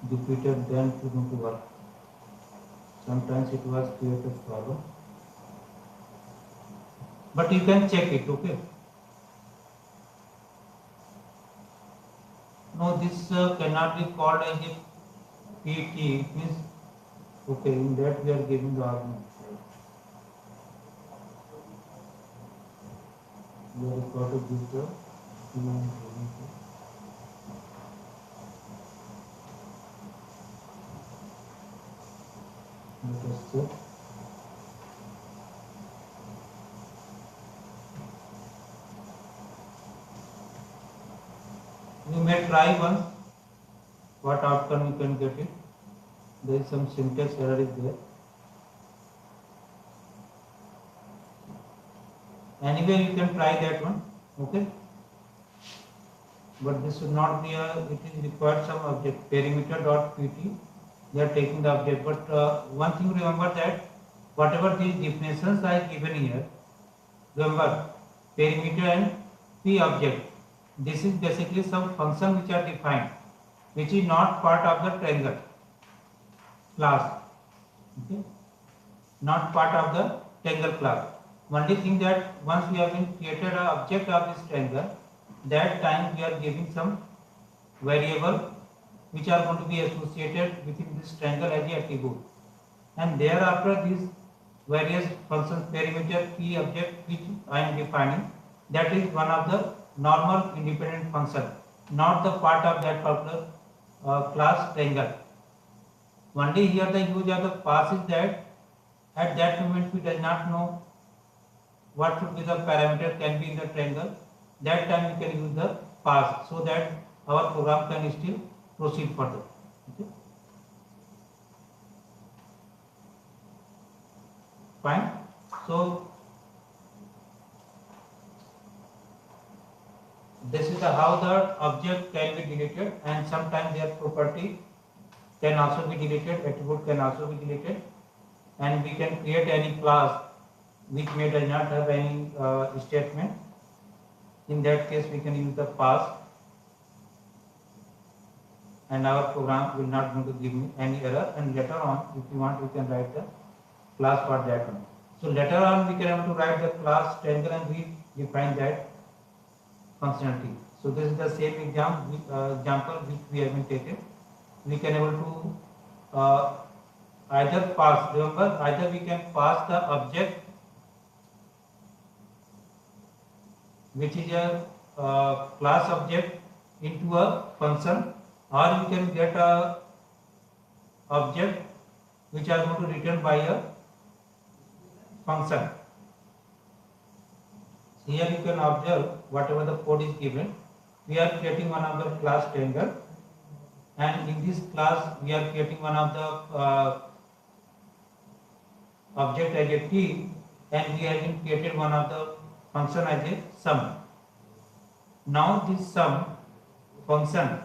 Jupyter, then it is going to work. Sometimes it was create a problem, but you can check it. Okay. No, this cannot be called as a PT. It means, okay, in that we are giving the argument. We are required to give the Let us check. You may try once. What outcome you can get it? There is some syntax error is there. Anyway, you can try that one. Okay. But this should not be a. It is required some object perimeter dot pt. They are taking the object. But one thing remember that whatever these definitions I given here, remember perimeter and p object. This is basically some function which are defined, which is not part of the triangle class. Okay, not part of the triangle class. Only thing that once we have been created an object of this triangle, that time we are giving some variable which are going to be associated within this triangle as a attribute, and thereafter these various functions perimeter p object which I am defining, that is one of the normal independent function, not the part of that particular class triangle. Only here the use of the pass is that at that moment we does not know what should be the parameter can be in the triangle. That time we can use the pass so that our program can still proceed further. Okay. Fine. So this is how the object can be deleted, and sometimes their property can also be deleted, attribute can also be deleted, and we can create any class which may does not have any statement. In that case we can use the pass, and our program will not going to give me any error, and later on if you want we can write the class for that one. So later on we can have to write the class triangle and we define that functionality. So this is the same example which we have been taken. We can able to either pass, remember, either we can pass the object which is a class object into a function, or we can get a object which are going to return by a function. So here you can observe whatever the code is given. We are creating one of the class triangle, and in this class we are creating one of the object as a t, and we have been created one of the function as a sum. Now this sum function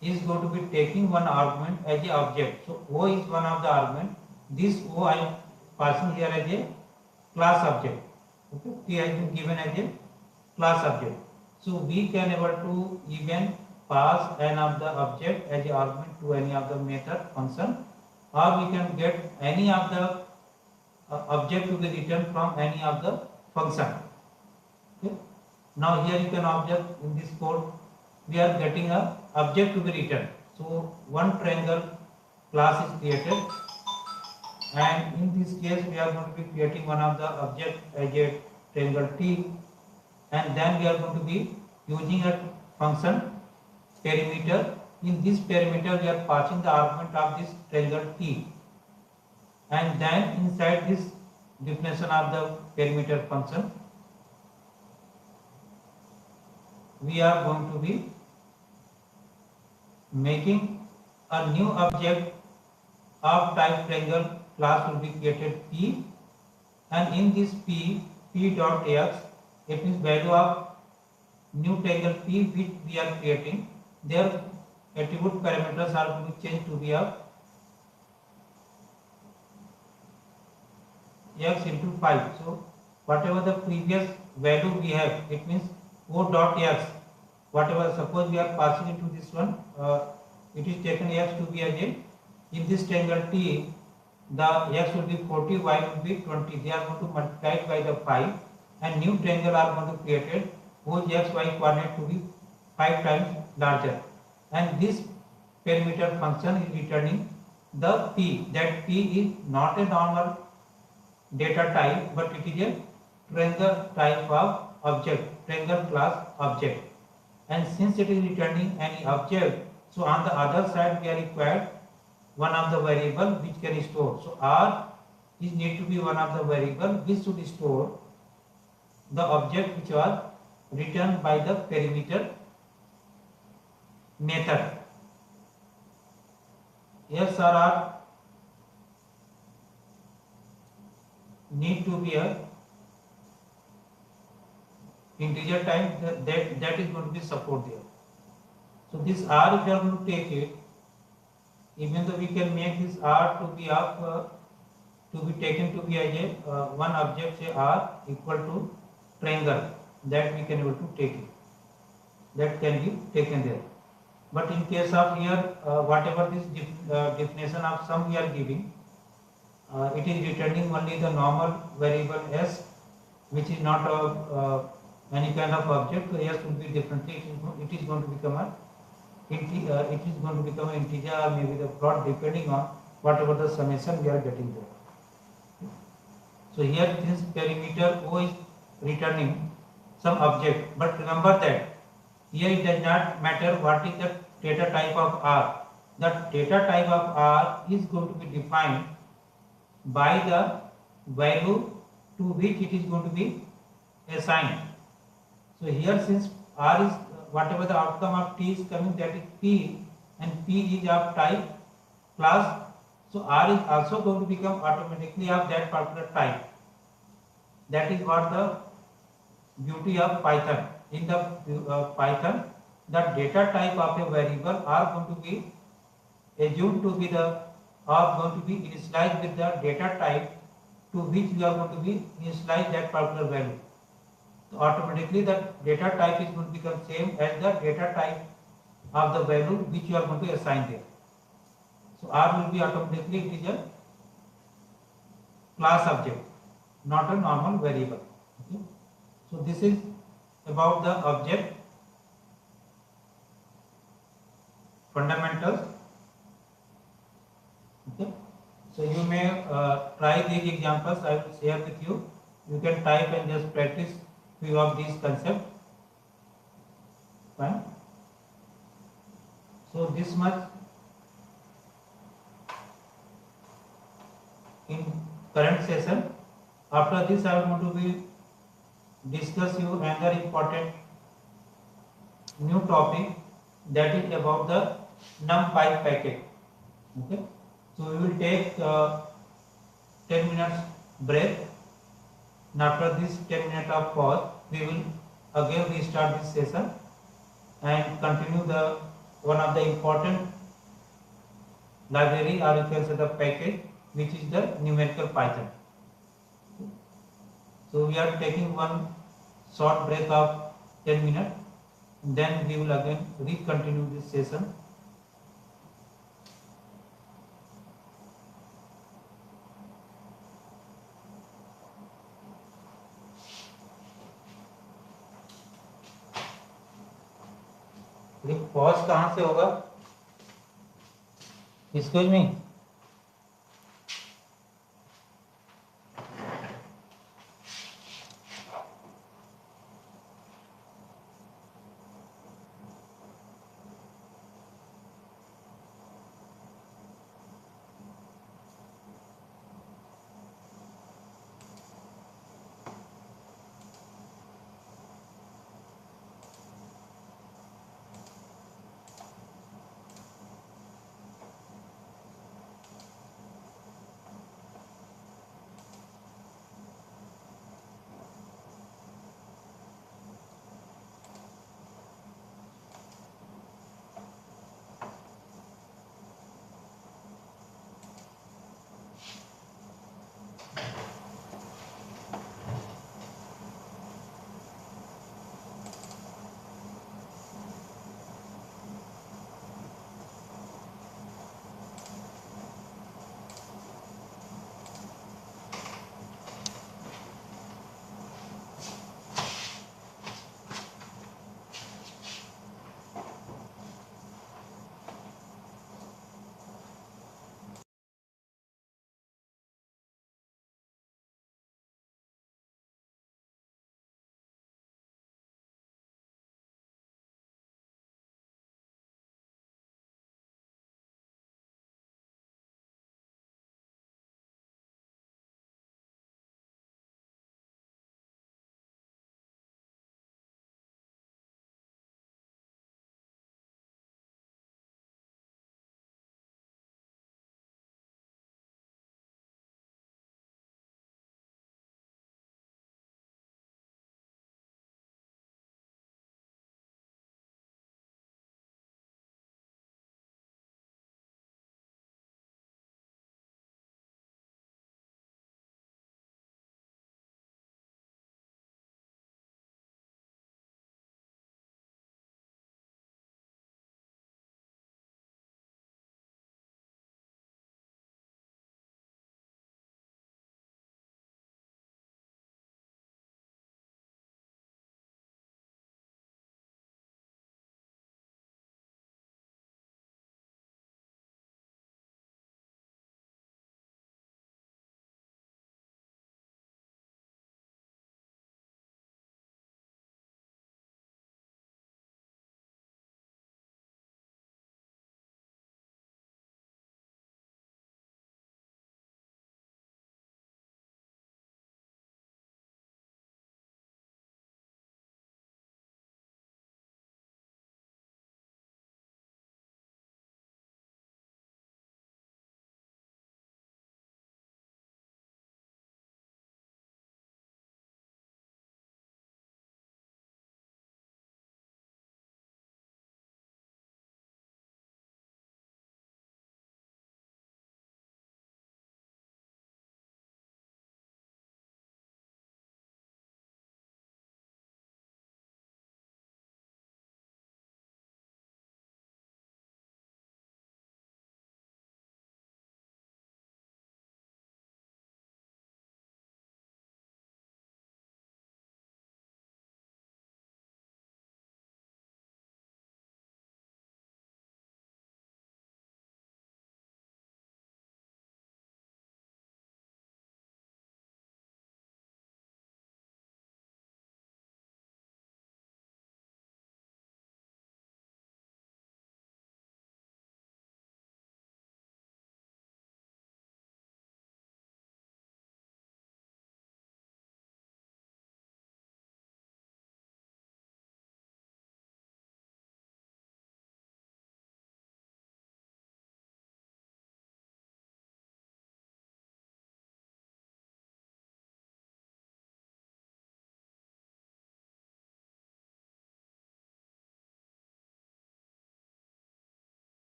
is going to be taking one argument as a object. So O is one of the argument. This O I am passing here as a class object. Okay, T has been given as a class object. So we can able to even pass an of the object as a argument to any of the method function, or we can get any of the object to be returned from any of the function. Okay. Now here you can observe in this code we are getting a object to be returned. So one triangle class is created, and in this case we are going to be creating one of the object as a triangle t, and then we are going to be using a function perimeter. In this perimeter we are passing the argument of this triangle t, and then inside this definition of the perimeter function we are going to be making a new object of type triangle class will be created p, and in this p dot x, it means value of new triangle p which we are creating, their attribute parameters are going to change to be of x into 5. So whatever the previous value we have, it means O dot x, whatever, suppose we are passing into this one, it is taken x to be again in this triangle t, the x will be 40, y will be 20. They are going to multiply it by the 5, and new triangle are going to created whose x y coordinate to be 5 times larger, and this perimeter function is returning the p. That p is not a normal data type, but it is a triangle type of object, triangle class object, and since it is returning any object, so on the other side we are required one of the variable which can store. So R is need to be one of the variable which should store the object which was returned by the perimeter method. Yes or R need to be a integer type that is going to be support there. So this R, if you are going to take it, even though we can make this R to be of to be taken to be as a one object, say R equal to triangle, that we can able to take it, that can be taken there. But in case of here, whatever this definition of sum we are giving, it is returning only the normal variable s, which is not any kind of object. So s will be differently. It is going to become a it is going to become an integer or maybe the plot, depending on whatever the summation we are getting there. So here this perimeter O is returning some object, but remember that here it does not matter what is the data type of R. The data type of R is going to be defined by the value to which it is going to be assigned. So here, since R is whatever the outcome of T is coming, that is P, and P is of type class, so R is also going to become automatically of that particular type. That is what the beauty of Python. In the Python, the data type of a variable are going to be assumed to be the are going to be initialized with the data type to which we are going to be initialize that particular value. So automatically the data type is going to become same as the data type of the value which you are going to assign there. So R will be automatically it is a class object, not a normal variable. Okay. So this is about the object fundamentals. Okay. So you may try these examples. I will share with you. You can type and just practice few of these concepts. Fine. So this much in current session. After this, I am going to be discuss you another important new topic, that is about the NumPy packet. Okay. So we will take 10 minutes break, and after this 10 minutes of pause, we will again restart this session and continue the one of the important library, or you can say the package, which is the numerical Python. So we are taking one short break of 10 minutes, then we will again re-continue this session. Pause कहाँ से होगा? Excuse me.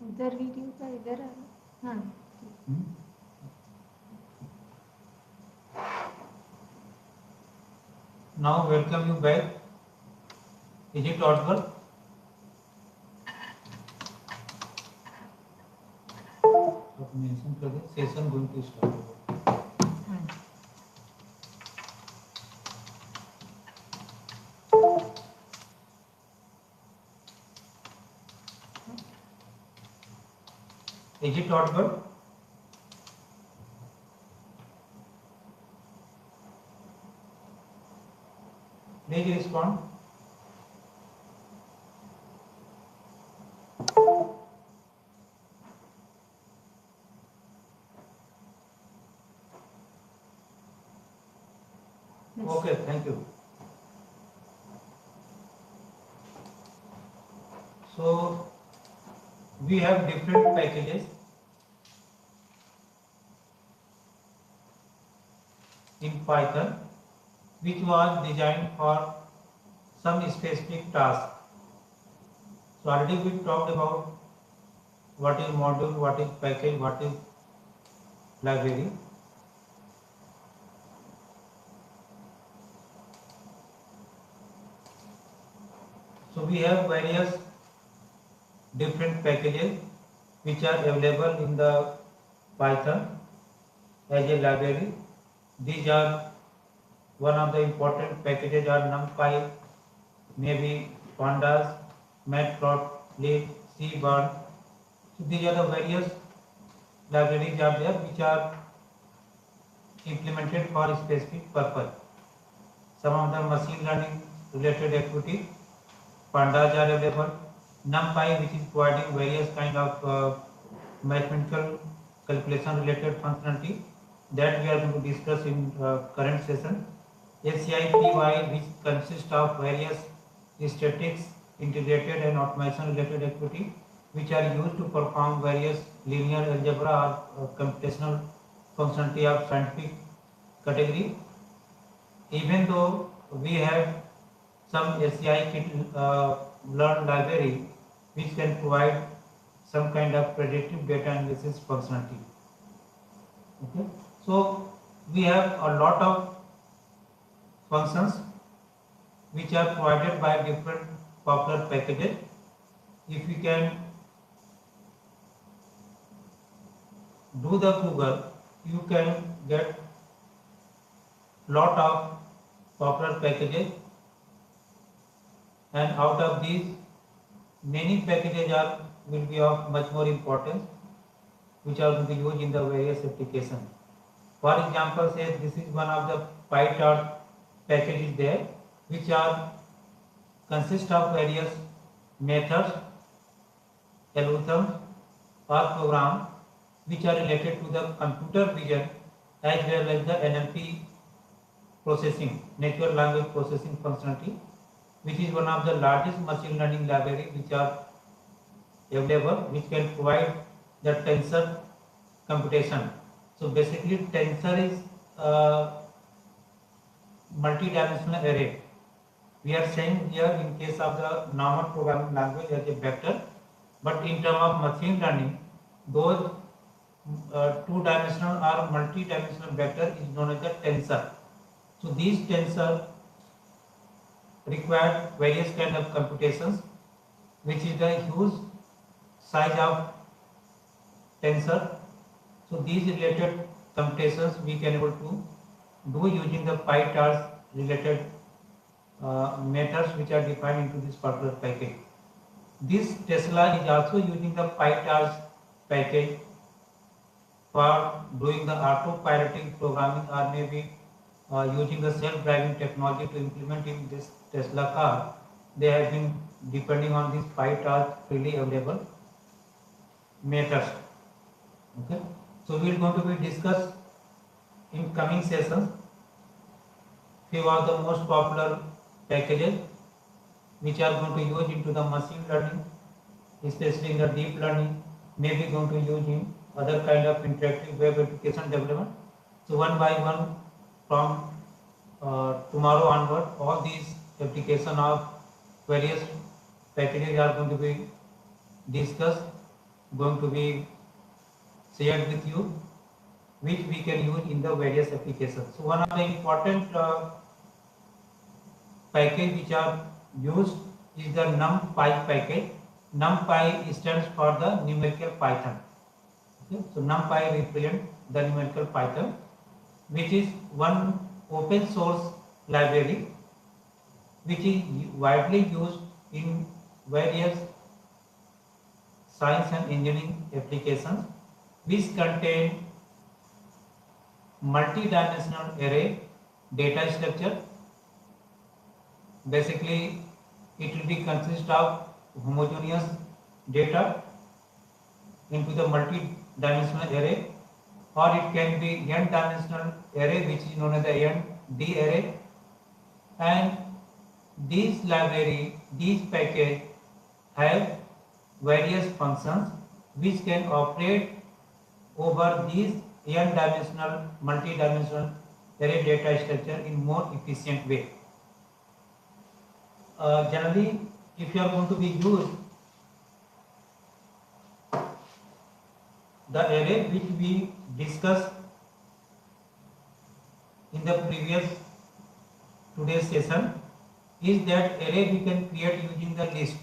उधर video का इधर आ रहा। हाँ Now welcome you back. Is it audible? आप mention कर दे session going to start. Is it audible? Please respond. Okay, thank you. So we have different packages in Python which was designed for some specific task. So already we talked about what is module, what is package, what is library. So we have various different packages which are available in the Python as a library. These are one of the important packages are NumPy, maybe Pandas, Matplotlib, Cburn. So these are the various libraries are there which are implemented for a specific purpose. Some of the machine learning related activity, Pandas are available. NumPy, which is providing various kind of mathematical calculation related functionality that we are going to discuss in current session. SciPy, which consists of various statistics, integrated and automation related activity which are used to perform various linear algebra or computational functionality of scientific category. Even though we have some learn library which can provide some kind of predictive data analysis functionality. Okay, so we have a lot of functions which are provided by different popular packages. If we can do the Google, you can get lot of popular packages, and out of these many packages will be of much more importance which are going to be used in the various applications. For example, say this is one of the PyTorch packages there which are consist of various methods, algorithms or programs which are related to the computer vision as well as the NLP processing, natural language processing functionality, which is one of the largest machine learning library which are available, which can provide the tensor computation. So basically tensor is multi-dimensional array. We are saying here in case of the normal programming language as a vector, but in terms of machine learning, those two-dimensional or multi-dimensional vector is known as a tensor. So these tensor require various kind of computations, which is the huge size of tensor. So these related computations we can able to do using the PyTorch related methods which are defined into this particular package. This Tesla is also using the PyTorch package for doing the autopiloting programming, or maybe using the self-driving technology to implement in this Tesla car. They have been depending on this PyTorch freely available methods. Okay, so we are going to be discuss in coming sessions few of the most popular packages which are going to use into the machine learning, especially in the deep learning, maybe going to use in other kind of interactive web application development. So one by one, from tomorrow onward, all these application of various packages are going to be discussed, going to be shared with you, which we can use in the various applications. So one of the important package which are used is the NumPy package. NumPy stands for the numerical Python. Okay? So NumPy represents the numerical Python, which is one open source library which is widely used in various science and engineering applications, which contain multi-dimensional array data structure. Basically, it will be consist of homogeneous data into the multi-dimensional array, or it can be n-dimensional array, which is known as the ND array. And these library, these package have various functions which can operate over these n-dimensional, multi-dimensional array data structure in more efficient way. Generally, if you are going to be used the array which we discussed in the previous today's session, is that array we can create using the list.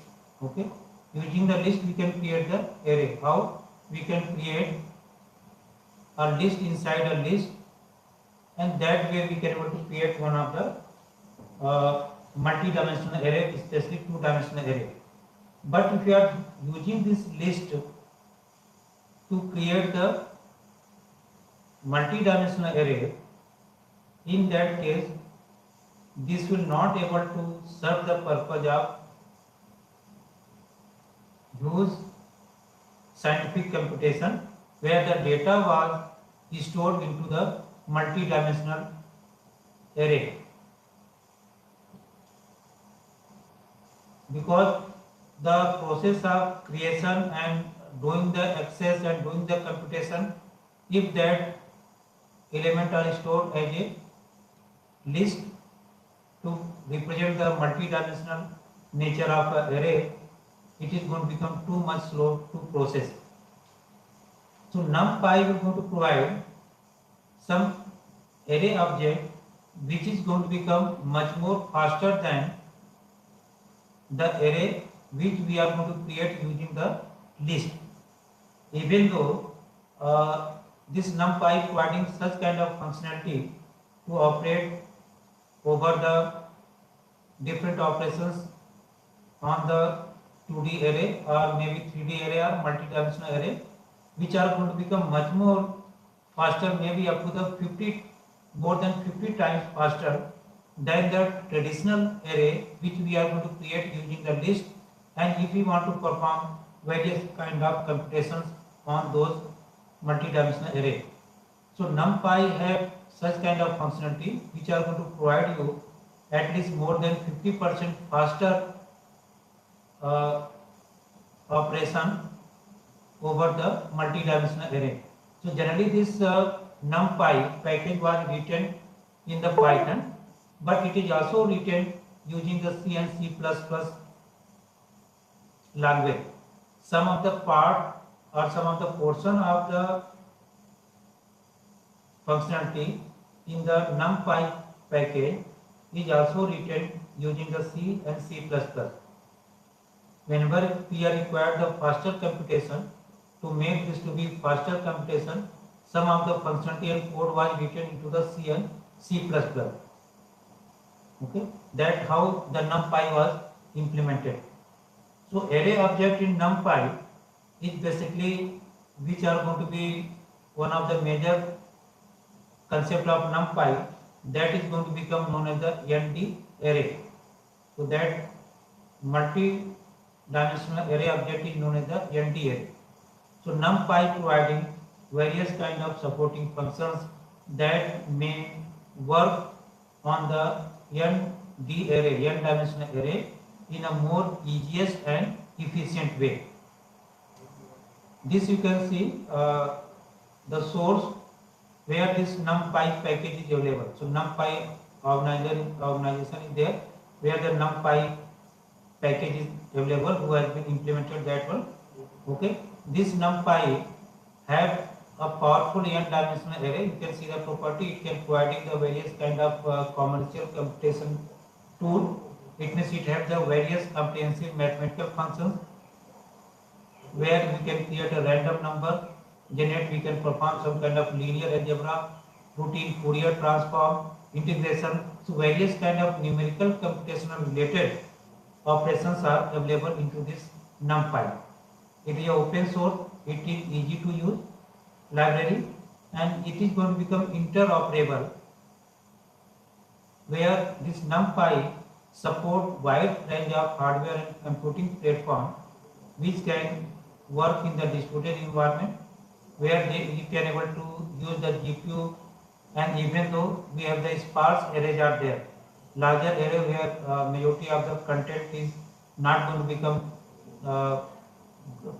Okay, using the list we can create the array. How? We can create a list inside a list, and that way we can able to create one of the multi-dimensional array, especially two-dimensional array. But if you are using this list to create the multi-dimensional array, in that case this will not able to serve the purpose of use scientific computation, where the data was stored into the multi-dimensional array, because the process of creation and doing the access and doing the computation, if that element are stored as a list to represent the multi-dimensional nature of an array, it is going to become too much slow to process. So NumPy will going to provide some array object which is going to become much more faster than the array which we are going to create using the list. Even though this NumPy providing such kind of functionality to operate over the different operations on the 2D array or maybe 3D array or multi-dimensional array, which are going to become much more faster, maybe up to the more than 50 times faster than the traditional array which we are going to create using the list, and if we want to perform various kind of computations on those multi-dimensional array. So NumPy have such kind of functionality which are going to provide you at least more than 50% faster operation over the multi-dimensional array. So generally this NumPy package was written in the Python, but it is also written using the C and C++ language. Some of the part or some of the portion of the functionality in the NumPy package is also written using the C and C++. Whenever we are required the faster computation, to make this to be faster computation, some of the functionality and code was written into the C and C++. Okay, that how the NumPy was implemented. So array object in NumPy is basically which are going to be one of the major concept of NumPy, that is going to become known as the ND array. So that multi-dimensional array object is known as the ND array. So NumPy providing various kind of supporting functions that may work on the ND array, n-dimensional array, in a more easiest and efficient way. This you can see the source where this NumPy package is available. So NumPy organization is there where the NumPy package is available, who has been implemented that one. Okay, this NumPy have a powerful n-dimensional array. You can see the property. It can providing the various kind of commercial computation tool. It means it have the various comprehensive mathematical functions where we can create a random number, generate, we can perform some kind of linear algebra, routine Fourier transform, integration. So various kind of numerical computational related operations are available into this NumPy. It is open source, it is easy to use library, and it is going to become interoperable where this NumPy support wide range of hardware and computing platform which can work in the distributed environment where you can able to use the GPU, and even though we have the sparse arrays are there, larger array where majority of the content is not going to become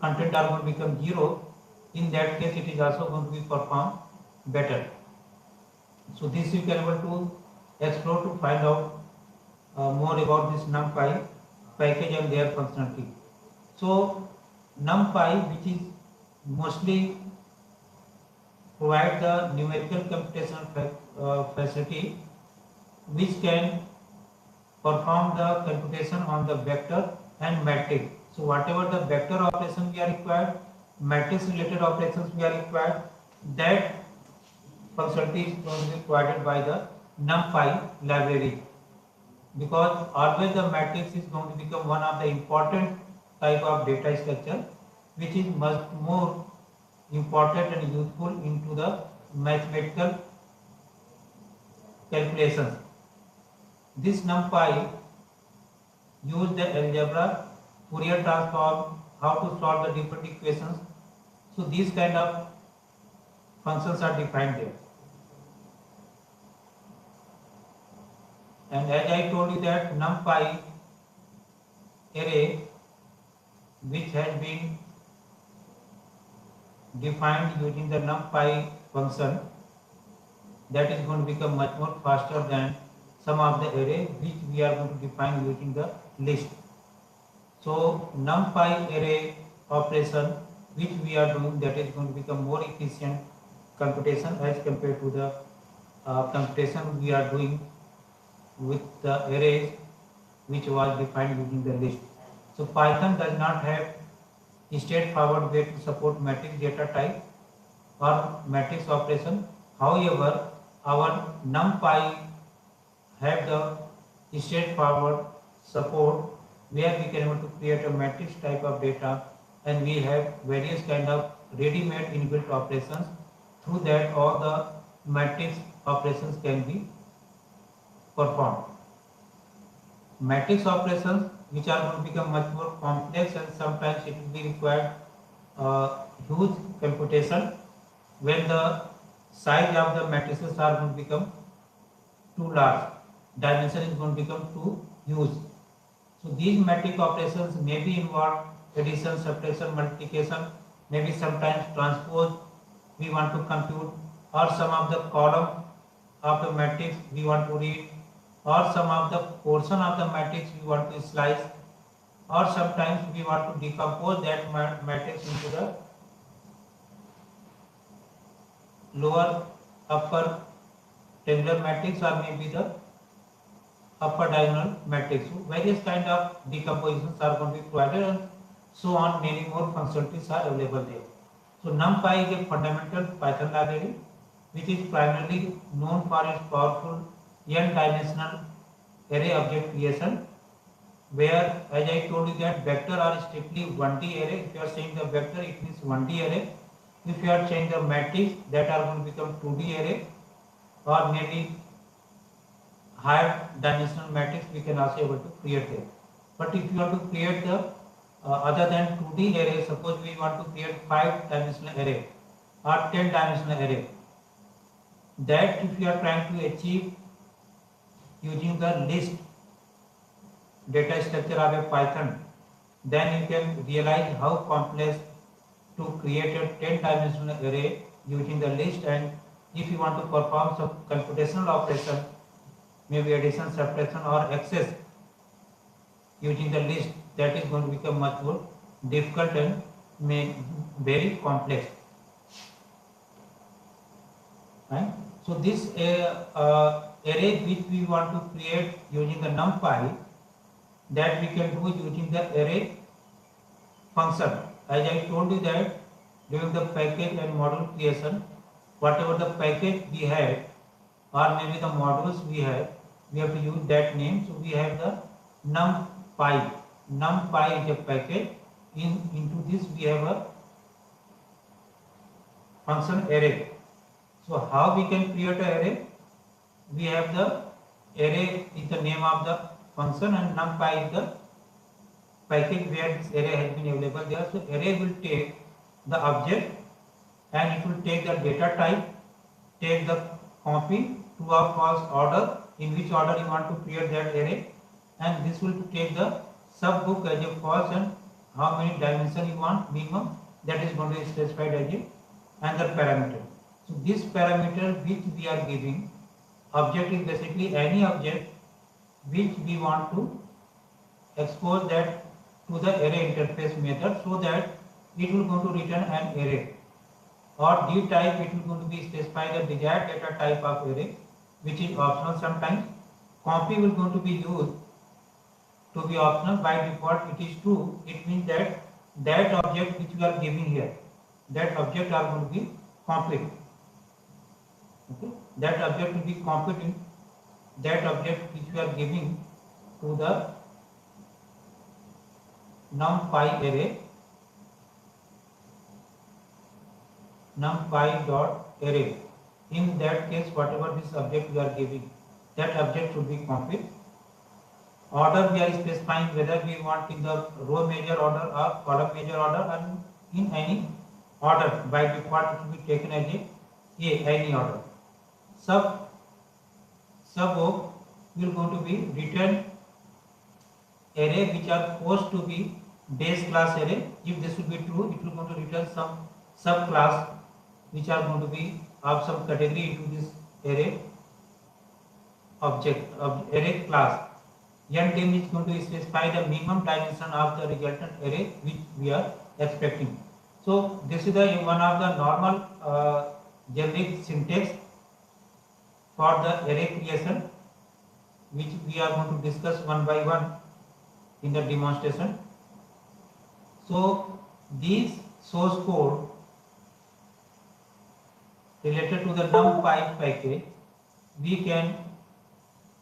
content are going to become zero, in that case it is also going to be performed better. So this you can able to explore to find out more about this NumPy package and their functionality. So NumPy, which is mostly provide the numerical computational facility which can perform the computation on the vector and matrix. So whatever the vector operation we are required, matrix related operations we are required, that functionality is going to be provided by the NumPy library, because always the matrix is going to become one of the important type of data structure which is much more important and useful into the mathematical calculations. This NumPy use the algebra, Fourier transform, how to solve the different equations. So these kind of functions are defined there. And as I told you that NumPy array which has been defined using the NumPy function, that is going to become much more faster than some of the array which we are going to define using the list. So NumPy array operation which we are doing, that is going to become more efficient computation as compared to the computation we are doing with the arrays which was defined using the list. So Python does not have a straightforward way to support matrix data type or matrix operation. However, our NumPy have the straightforward support where we can able to create a matrix type of data, and we have various kind of ready-made inbuilt operations. Through that, all the matrix operations can be performed. Matrix operations which are going to become much more complex, and sometimes it will be required huge computation when the size of the matrices are going to become too large, dimension is going to become too huge. So these matrix operations may be involved addition, subtraction, multiplication, maybe sometimes transpose we want to compute, or some of the column of the matrix we want to read, or some of the portion of the matrix we want to slice, or sometimes we want to decompose that matrix into the lower upper tabular matrix, or maybe the upper diagonal matrix. So various kind of decompositions are going to be provided, and so on, many more functionalities are available there. So NumPy is a fundamental Python library which is primarily known for its powerful n-dimensional array object creation, where, as I told you, that vector are strictly 1D array. If you are saying the vector, it means 1D array. If you are saying the matrix, that are going to become 2D array, or maybe higher dimensional matrix we can also able to create there. But if you want to create the other than 2D array, suppose we want to create 5-dimensional array or 10-dimensional array, that if you are trying to achieve using the list data structure of a Python, then you can realize how complex to create a 10-dimensional array using the list. And if you want to perform some computational operation maybe addition, subtraction or access using the list, that is going to become much more difficult and may very complex. Right? So this array which we want to create using the numpy, that we can do using the array function. As I told you that during the package and module creation, whatever the package we have or maybe the modules we have to use that name. So we have the numpy. Numpy is a package. Into this we have a function array. So how we can create an array? We have the array is the name of the function and numpy is the package where this array has been available there. So array will take the object and it will take the data type, take the copy, true or false order, in which order you want to create that array, and this will take the subbook as a false and how many dimension you want minimum, that is going to be specified as a another parameter. So this parameter which we are giving, object is basically any object which we want to expose that to the array interface method, so that it will going to return an array, or D type it will going to be specify the desired data type of array, which is optional sometimes. Copy will going to be used to be optional. By default it is true. It means that that object which we are giving here, that object are going to be copied. Okay, that object will be copied in that object which we are giving to the numpy array, numpy dot array. In that case, whatever this object we are giving, that object should be copied. Order we are specifying whether we want in the row measure order or column measure order, and in any order. By default it will be taken as a any order. Sub will going to be return array which are forced to be base class array. If this will be true, it will going to return some sub class which are going to be of some category into this array object of array class. Ndim is going to specify the minimum dimension of the resultant array which we are expecting. So this is the one of the normal generic syntax for the array creation, which we are going to discuss one by one in the demonstration. So these source code related to the numpy package we can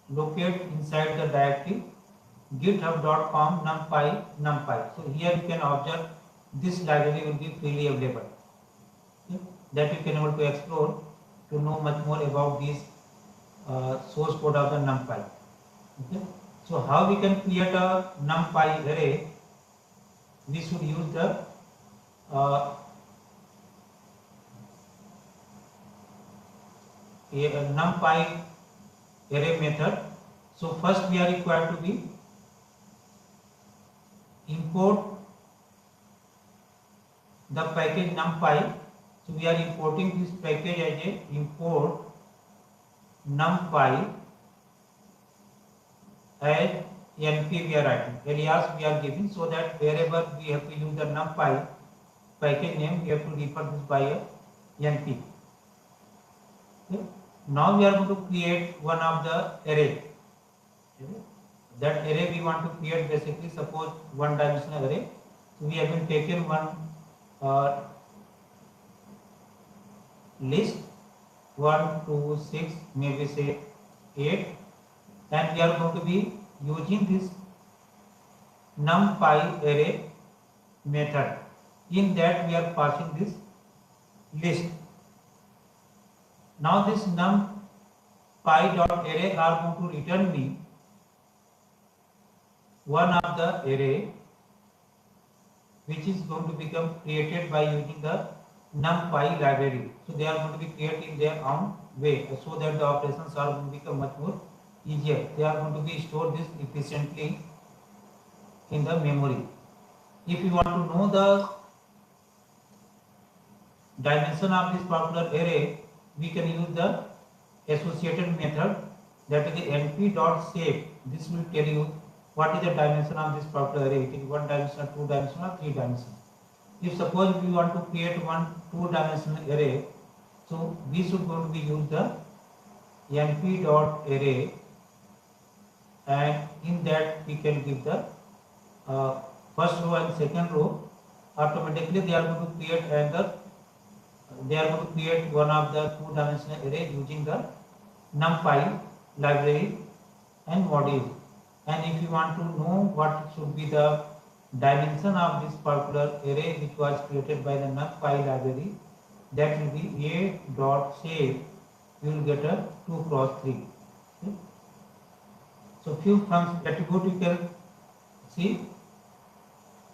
locate inside the directory github.com numpy. So here you can observe this library will be freely available. Okay? That you can able to explore to know much more about this source code of the numpy. Okay? So how we can create a numpy array? We should use the numpy array method. So first we are required to be import the package numpy. So we are importing this package as a import numpy as np we are writing, alias we are giving, so that wherever we have to use the numpy package name we have to refer this by a np. Okay. Now we are going to create one of the array. Okay. That array we want to create basically suppose one dimensional array. So we have been taken one list 1, 2, 6, maybe say 8, and we are going to be using this numpy array method. In that we are passing this list. Now this numpy dot array are going to return me one of the array which is going to become created by using the numpy library. So they are going to be created in their own way, so that the operations are going to become much more easier. They are going to be stored this efficiently in the memory. If you want to know the dimension of this particular array, we can use the associated method that is the np dot shape. This will tell you what is the dimension of this particular array. It is one dimensional, two dimensional, or three dimensional. If suppose we want to create one two-dimensional array, so we should going to be use the np dot array, and in that we can give the first row and second row. Automatically they are going to create another. They are going to create one of the two-dimensional array using the NumPy library and module. And if you want to know what should be the dimension of this particular array which was created by the NumPy library, that will be a dot shape. You will get a 2 cross 3. Okay. So few attribute you can see.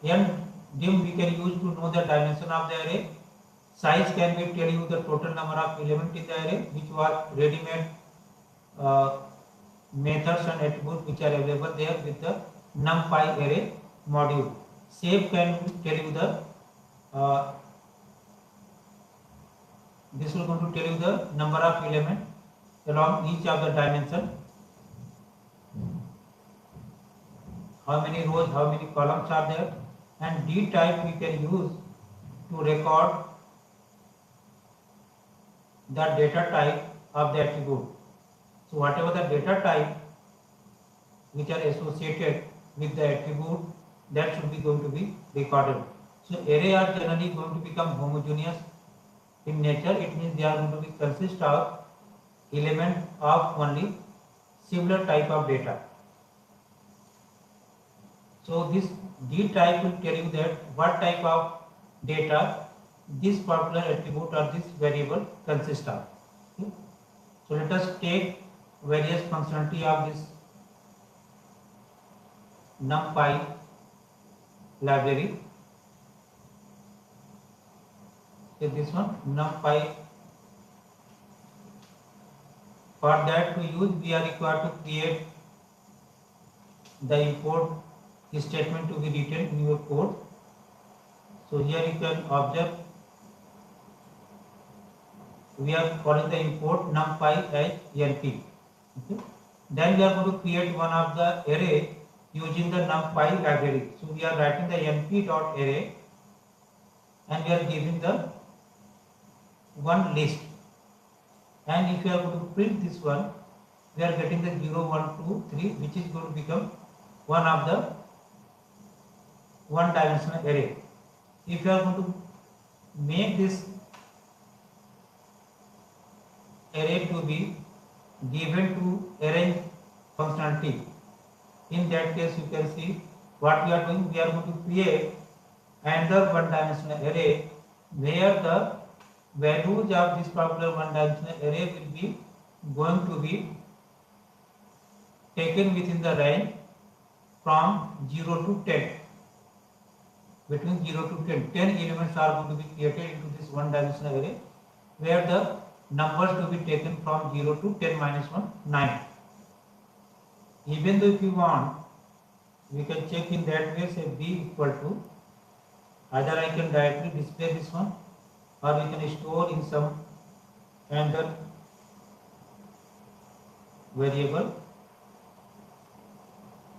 And dim we can use to know the dimension of the array. Size can be tell you the total number of element in the array, which was ready-made methods and attributes which are available there with the NumPy array module. Shape can tell you the this will going to tell you the number of element along each of the dimension, how many rows, how many columns are there, and D type we can use to record the data type of the attribute. So whatever the data type which are associated with the attribute, that should be going to be recorded. So array are generally going to become homogeneous in nature. It means they are going to be consist of element of only similar type of data. So this D type will tell you that what type of data this particular attribute or this variable consists of. Okay. So let us take various functionality of this NumPy library. Take this one, NumPy. For that to use, we are required to create the import statement to be written in your code. So here you can observe we are calling the import NumPy as np. Okay. Then we are going to create one of the array using the NumPy library. So we are writing the np dot array, and we are giving the one list. And if you are going to print this one, we are getting the 0, 1, 2, 3, which is going to become one of the one-dimensional array. If you are going to make this array to be given to arrange functionality, in that case you can see what we are doing. We are going to create another one-dimensional array where the values of this particular one-dimensional array will be going to be taken within the range from 0 to 10. Between 0 to 10, 10 elements are going to be created into this one-dimensional array, where the numbers to be taken from 0 to 10 minus 1, 9. Even though if you want, we can check in that way, say b equal to, either I can directly display this one, or we can store in some another variable,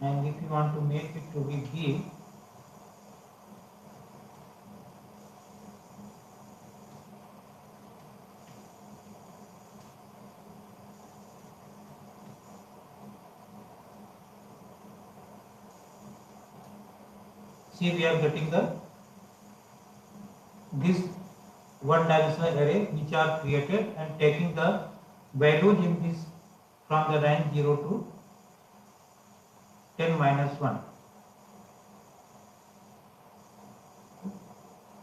and if you want to make it to be b, see we are getting the this one-dimensional array which are created and taking the values in this from the range 0 to 10 minus 1.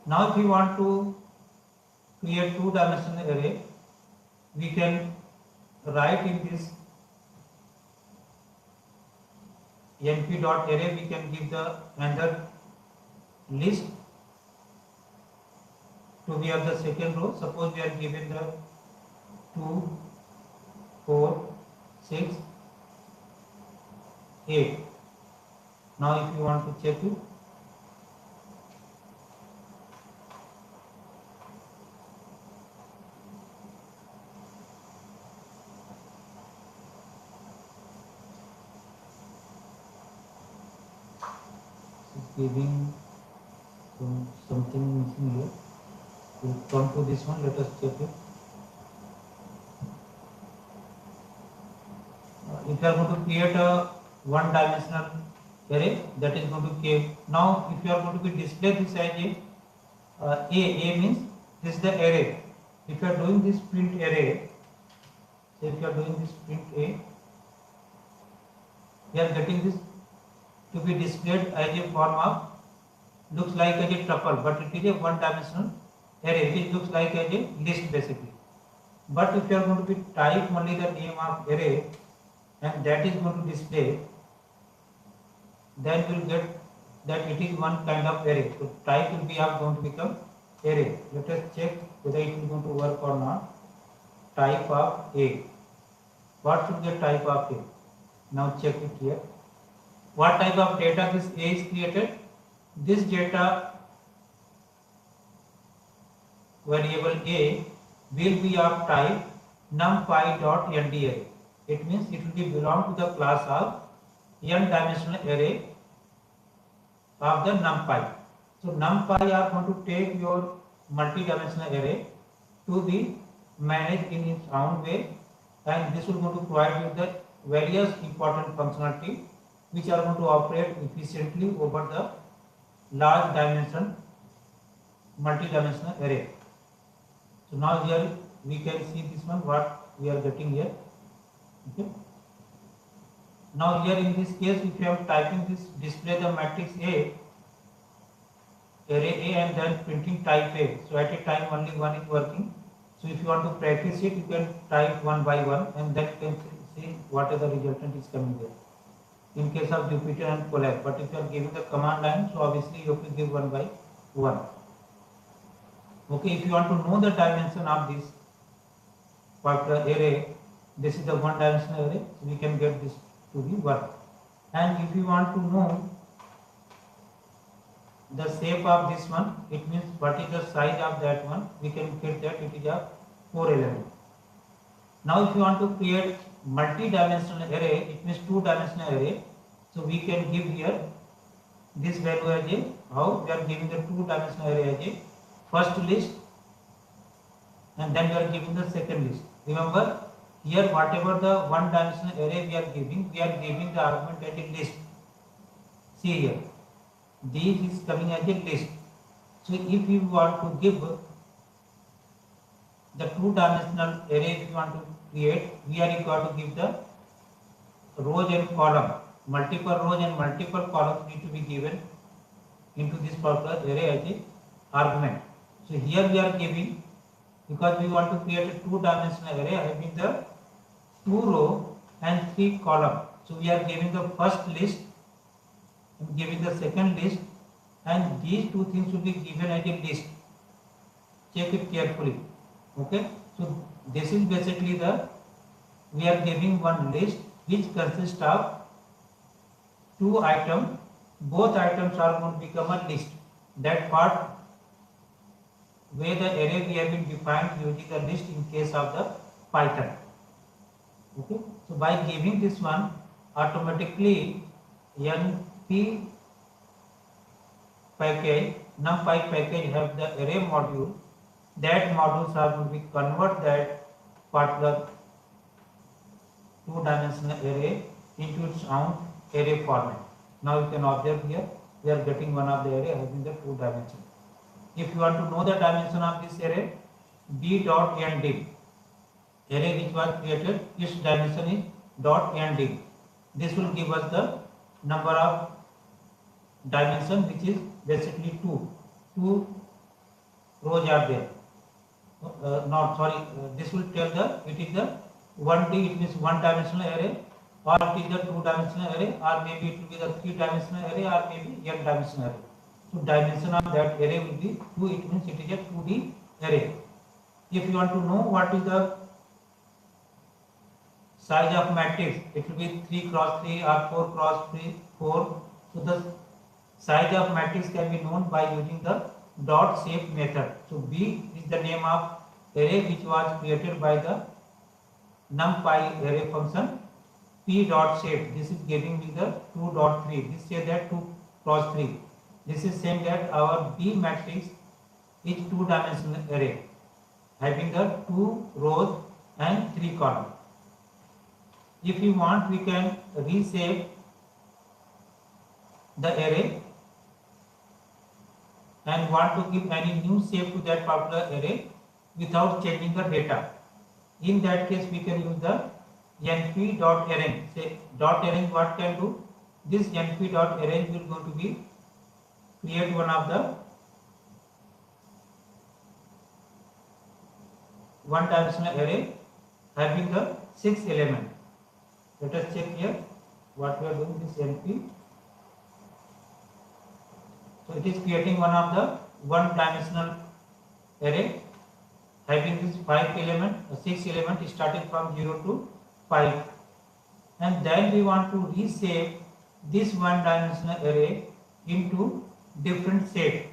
Now if we want to create two-dimensional array, we can write in this np dot array, we can give the another list to be of the second row. Suppose we are given the 2, 4, 6, 8. Now if you want to check it, giving something missing here. We'll come to this one. Let us check it. If you are going to create a one-dimensional array, that is going to give. Now, if you are going to be display this as a means this is the array. If you are doing this print array, so if you are doing this print a, we are getting this to be displayed as a form of, looks like as a tuple, but it is a one-dimensional array. It looks like as a list basically. But if you are going to be type only the name of array, and that is going to display, then we will get that it is one kind of array. So type will be going to become array. Let us check whether it is going to work or not. Type of A. What should be the type of A? Now check it here. What type of data this A is created? This data variable A will be of type numpy.nd array. It means it will be belong to the class of n-dimensional array of the numpy. So numpy are going to take your multi-dimensional array to be managed in its own way, and this will going to provide you the various important functionality which are going to operate efficiently over the large dimension multi-dimensional array. So now here we can see this one what we are getting here. Okay. Now here in this case, if you are typing this display the matrix A, array A, and then printing type A. So at a time only one is working. So if you want to practice it, you can type one by one, and then you can see what are the resultant is coming there. In case of Jupyter and Colab, but if you are giving the command line, so obviously you have to give one by one. Okay, if you want to know the dimension of this particular array, this is the one dimensional array, so we can get this to be 1. And if you want to know the shape of this one, it means what is the size of that one, we can get that it is a 4 element. Now if you want to create multi-dimensional array, it means 2-dimensional array, so we can give here this value as a, how we are giving the 2-dimensional array as a first list, and then we are giving the second list. Remember, here whatever the one-dimensional array we are giving the argument as a list. See here, this is coming as a list. So if you want to give the 2-dimensional array, if you want to create, we are required to give the rows and column. Multiple rows and multiple columns need to be given into this particular array as a argument. So here we are giving, because we want to create a 2-dimensional array having the 2 row and 3 column. So we are giving the first list and giving the second list, and these two things should be given as a list. Check it carefully. Okay. So this is basically we are giving one list which consists of 2 items. Both items are going to become a list. That part where the array we have been defined using the list in case of the Python. Okay. So by giving this one, automatically NP package, numpy package have the array module. That modules are going to be convert that particular 2-dimensional array into its own array format. Now you can observe here, we are getting one of the array having the 2 dimensions. If you want to know the dimension of this array, b.end, array which was created, its dimension is .end. This will give us the number of dimension, which is basically 2. 2 rows are there. This will tell it is the 1D, it means 1-dimensional array, or it is the 2-dimensional array, or maybe it will be the 3-dimensional array, or maybe n-dimensional array. So dimension of that array will be 2, it means it is a 2D array. If you want to know what is the size of matrix, it will be 3 cross 3 or 4 cross 4. So the size of matrix can be known by using the dot shape method. So B is the name of array which was created by the numpy array function. P dot shape, this is giving me the 2.3. This says that 2 cross 3. This is saying that our B matrix is two-dimensional array having the 2 rows and 3 columns. If we want, we can reshape the array and want to give any new shape to that particular array without changing the data. In that case, we can use the np.arrange. Say .arrange what can do? This np.arrange will going to be create one of the one-dimensional array having the 6 elements. Let us check here what we are doing. This np. So it is creating one of the one-dimensional array having this 5 element, 6 element starting from 0 to 5, and then we want to reshape this one-dimensional array into different shape.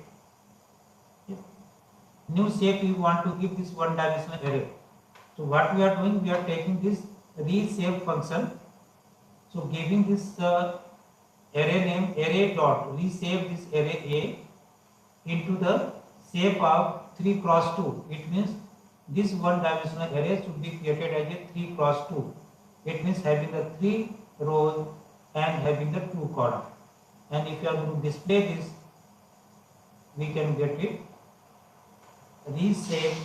New shape we want to give this one-dimensional array. So what we are doing, we are taking this reshape function. So giving this array name array dot reshape this array A into the shape of 3 cross 2. It means this one-dimensional array should be created as a 3 cross 2. It means having the 3 rows and having the 2 columns. And if you are going to display this, we can get it reshape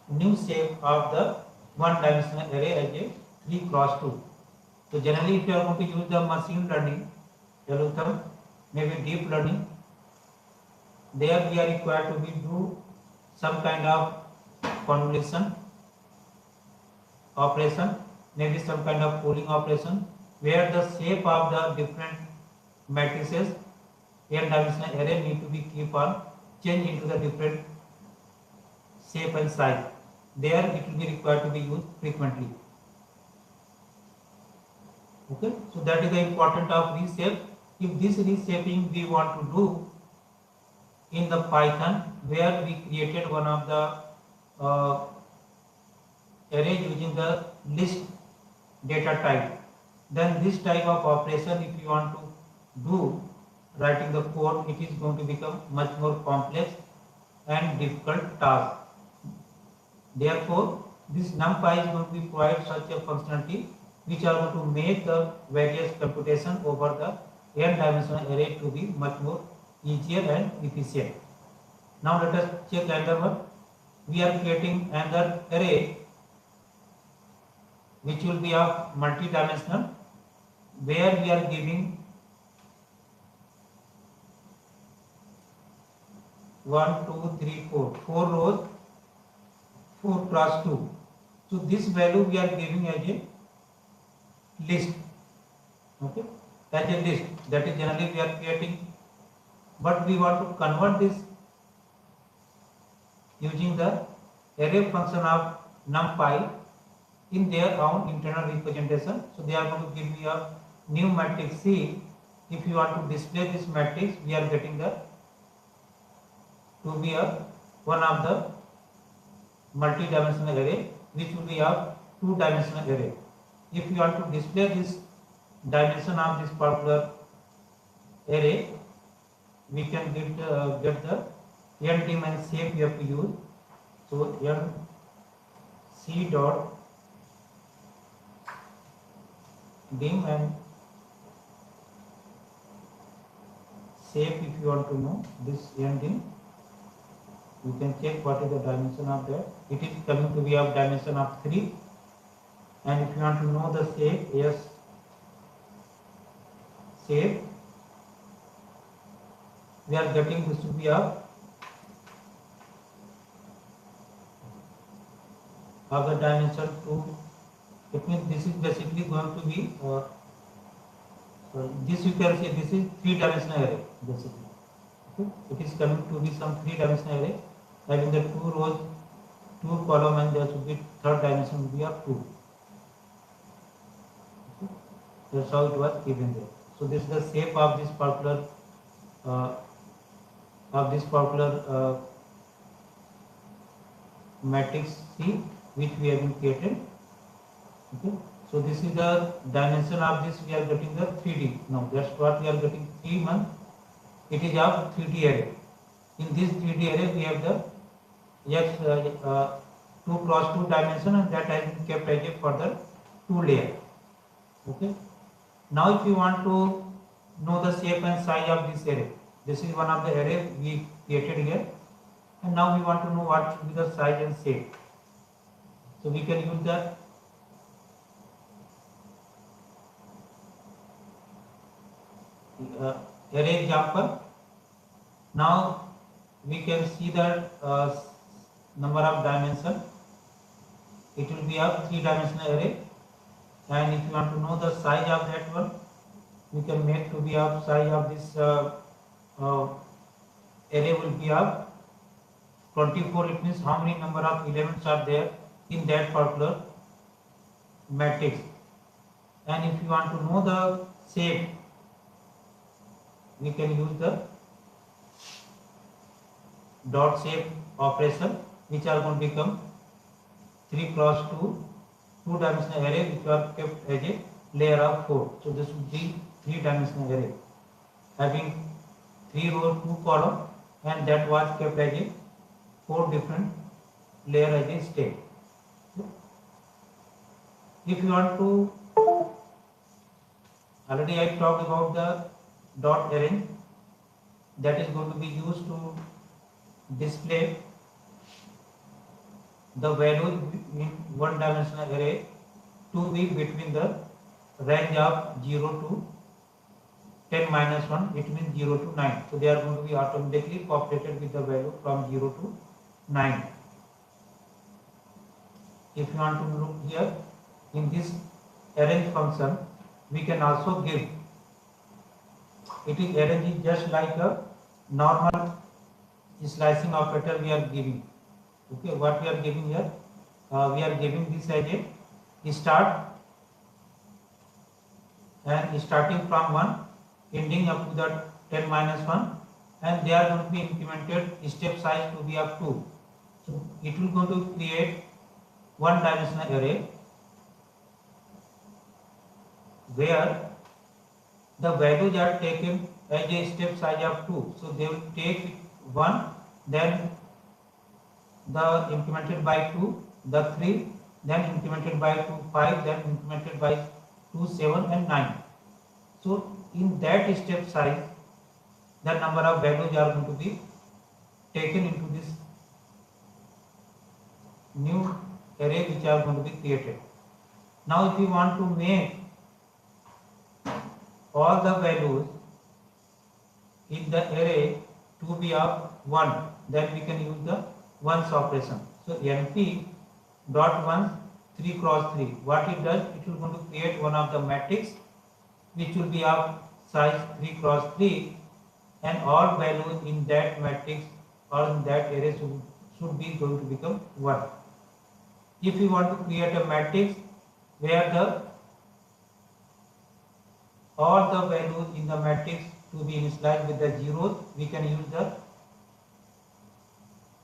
new shape of the one-dimensional array as a 3 cross 2. So generally, if you are going to use the machine learning algorithm, maybe deep learning, there we are required to do some kind of convolution operation, maybe some kind of pooling operation, where the shape of the different matrices n-dimensional array need to be keep on change into the different shape and size. There it will be required to be used frequently. Okay, so that is the importance of reshape. If this reshaping we want to do in the Python, where we created one of the array using the list data type, then this type of operation, if you want to do writing the code, it is going to become much more complex and difficult task. Therefore, this NumPy is going to be provide such a functionality which are going to make the various computation over the n-dimensional array to be much more easier and efficient. Now let us check another one. We are creating another array which will be of multi-dimensional, where we are giving 1, 2, 3, 4, 4 rows, 4 cross 2. So this value we are giving as a list. Okay, as a list, that is generally we are creating, but we want to convert this using the array function of NumPy in their own internal representation. So they are going to give me a new matrix C. If you want to display this matrix, we are getting the to be a one of the multi-dimensional array, which will be a two-dimensional array. If you want to display this dimension of this particular array, we can get the n dimension shape we have to use. So n c dot dim and shape. If you want to know this n dim, you can check what is the dimension of that. It is coming to be of dimension of 3. And if you want to know the shape, yes, shape, we are getting this to be of the dimension 2. It means this is basically going to be this you can say this is 3-dimensional array basically. Okay? It is coming to be some 3-dimensional array having the 2 rows, 2 column, and there should be third dimension will be of 2. Okay? That's how it was given there. So this is the shape of this particular matrix C which we have been created. Okay, so this is the dimension of this. We are getting the 3D. Now that's what we are getting 3 1 it is of 3D array. In this 3D array we have the X 2 cross 2 dimension, and that has been kept as a further 2 layer. Okay. Now if you want to know the shape and size of this array, this is one of the array we created here, and now we want to know what should be the size and shape. So we can use the array example. Now we can see the number of dimension. It will be a 3-dimensional array, and if you want to know the size of that one, we can make to be of size of this array will be of 24. It means how many number of elements are there in that particular matrix. And if you want to know the shape, we can use the dot shape operation, which are going to become 3 cross 2 2-dimensional array, which are kept as a layer of 4. So this would be 3-dimensional array having 3 rows, 2 columns, and that was kept as a 4 different layer as a state. If you want to, already I talked about the dot array that is going to be used to display the values in 1-dimensional array to be between the range of 0 to 10 minus 1, it means 0 to 9. So they are going to be automatically populated with the value from 0 to 9. If you want to look here in this arrange function, we can also give, it is arranging just like a normal slicing operator we are giving. Okay, what we are giving here, we are giving this as a start, and starting from 1 ending up to the 10 minus 1, and they are going to be incremented step size to be of 2. So it will going to create 1-dimensional array where the values are taken as a step size of 2. So they will take 1, then the incremented by 2, the 3, then incremented by 2, 5, then incremented by 2, 7 and 9. So in that step size, the number of values are going to be taken into this new array which are going to be created. Now if we want to make all the values in the array to be of 1, then we can use the ones operation. So np dot 1 3 cross 3, what it does, it will going to create one of the matrix which will be of size 3 cross 3, and all values in that matrix or in that array should be going to become 1. If we want to create a matrix where all the values in the matrix to be initialized with the zeros, we can use the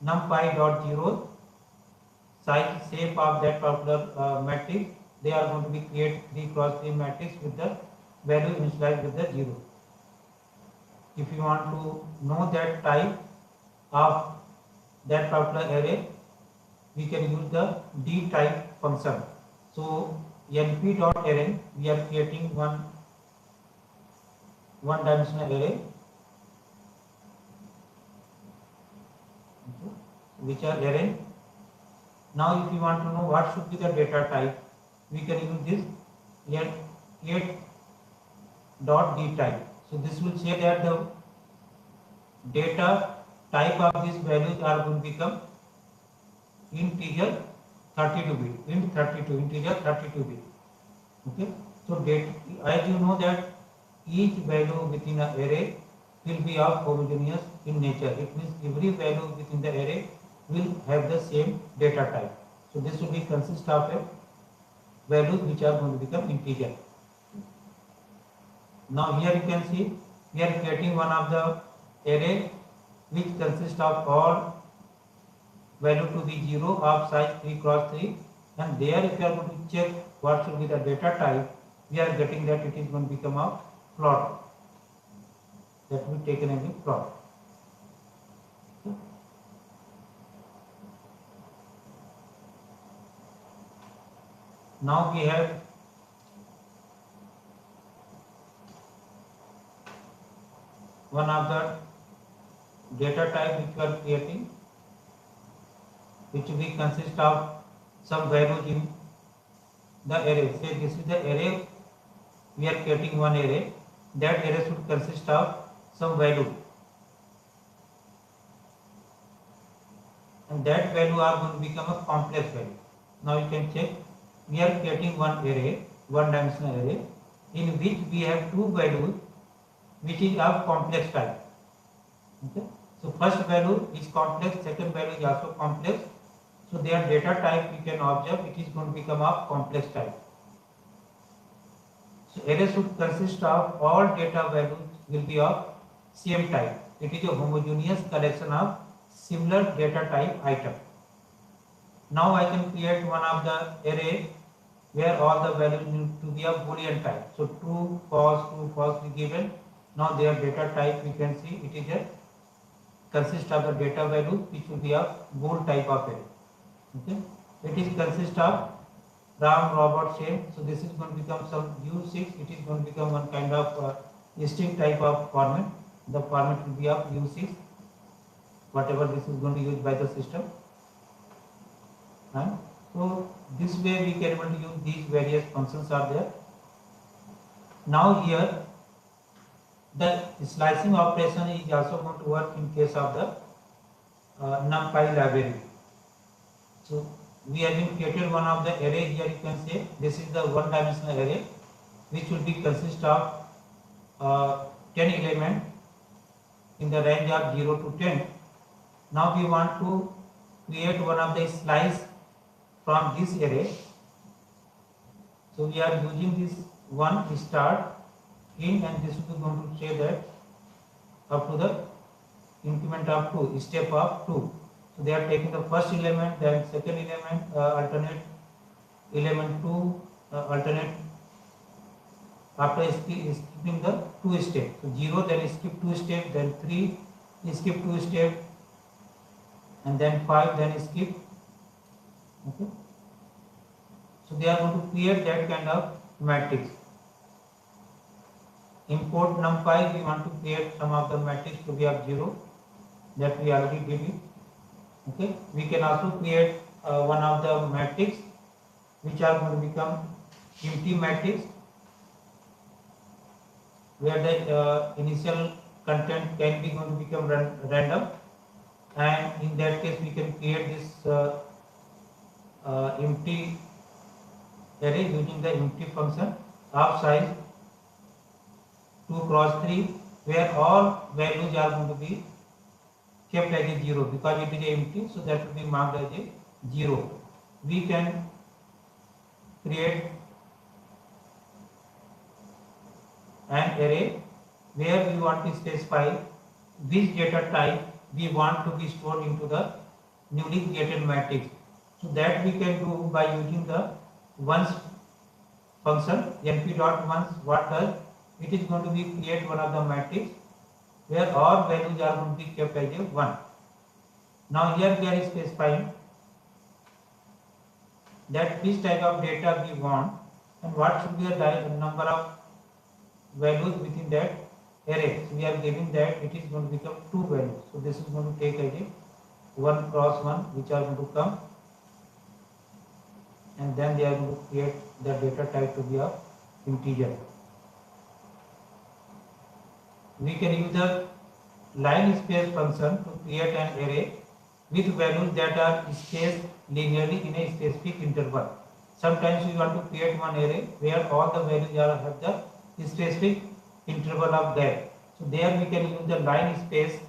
numpy dot zeros, size shape of that particular matrix. They are going to be create 3 cross 3 matrix with the value initialized with the 0. If you want to know that type of that particular array, we can use the d type function. So np dot array, we are creating one dimensional array which are array. Now if you want to know what should be the data type, we can use this create dot d type. So this will say that the data type of these values are going to become integer 32 bit, int 32, integer 32 bit. Okay, so as you know that each value within an array will be of homogeneous in nature. It means every value within the array will have the same data type. So this will be consist of a values which are going to become integer. Now here you can see we are creating one of the array which consists of all value to be 0 of size 3 cross 3, and there if you are going to check what should be the data type, we are getting that it is going to become a float. that will be taken as a plot. Okay. Now we have one of the data type which we are creating, which will consist of some values in the array. Say this is the array, we are creating one array. That array should consist of some value, and that value are going to become a complex value. Now you can check, we are creating one array, one dimensional array, in which we have two values which is of complex type. Okay. So first value is complex, second value is also complex. So their data type we can observe, it is going to become of complex type. So array should consist of all data values will be of same type. It is a homogeneous collection of similar data type item. Now I can create one of the array where all the values need to be of Boolean type. So true, false be given. Now their data type we can see it is a consist of the data values which will be of bool type of array. Okay. It is consist of Ram, Robert, same. So this is going to become some U6. It is going to become one kind of string type of format. The format will be of U6. Whatever this is going to be used by the system. And so this way we can able to use these various functions are there. Now here the slicing operation is also going to work in case of the NumPy library. So we have been created one of the array. Here you can say this is the one dimensional array which will be consist of 10 elements in the range of 0 to 10. Now we want to create one of the slice from this array. So we are using this one start in, and this is going to say that up to the increment of 2, step of 2. So they are taking the first element, then second element, alternate element 2, alternate after skipping the 2 step. So 0, then skip 2 step, then 3, skip 2 step, and then 5, then skip. Okay. So they are going to create that kind of matrix. Import NumPy, we want to create some of the matrix to be of 0, that we already did it. Okay. We can also create one of the matrix which are going to become empty matrix, where the initial content can be going to become random, and in that case we can create this empty array using the empty function of size 2 cross 3, where all values are going to be kept as a 0 because it is empty, so that will be marked as a 0. We can create an array where we want to specify which data type we want to be stored into the newly created matrix. So that we can do by using the ones function. np.ones, what does it is going to be create one of the matrix where all values are going to be kept as a 1. Now here we are specifying that which type of data we want and what should be the number of values within that array. So we are giving that it is going to become 2 values. So this is going to take as a 1 cross 1 which are going to come, and then they are going to create the data type to be of integer. We can use the line space function to create an array with values that are spaced linearly in a specific interval. Sometimes we want to create one array where all the values are have the specific interval of gap. So there we can use the line space,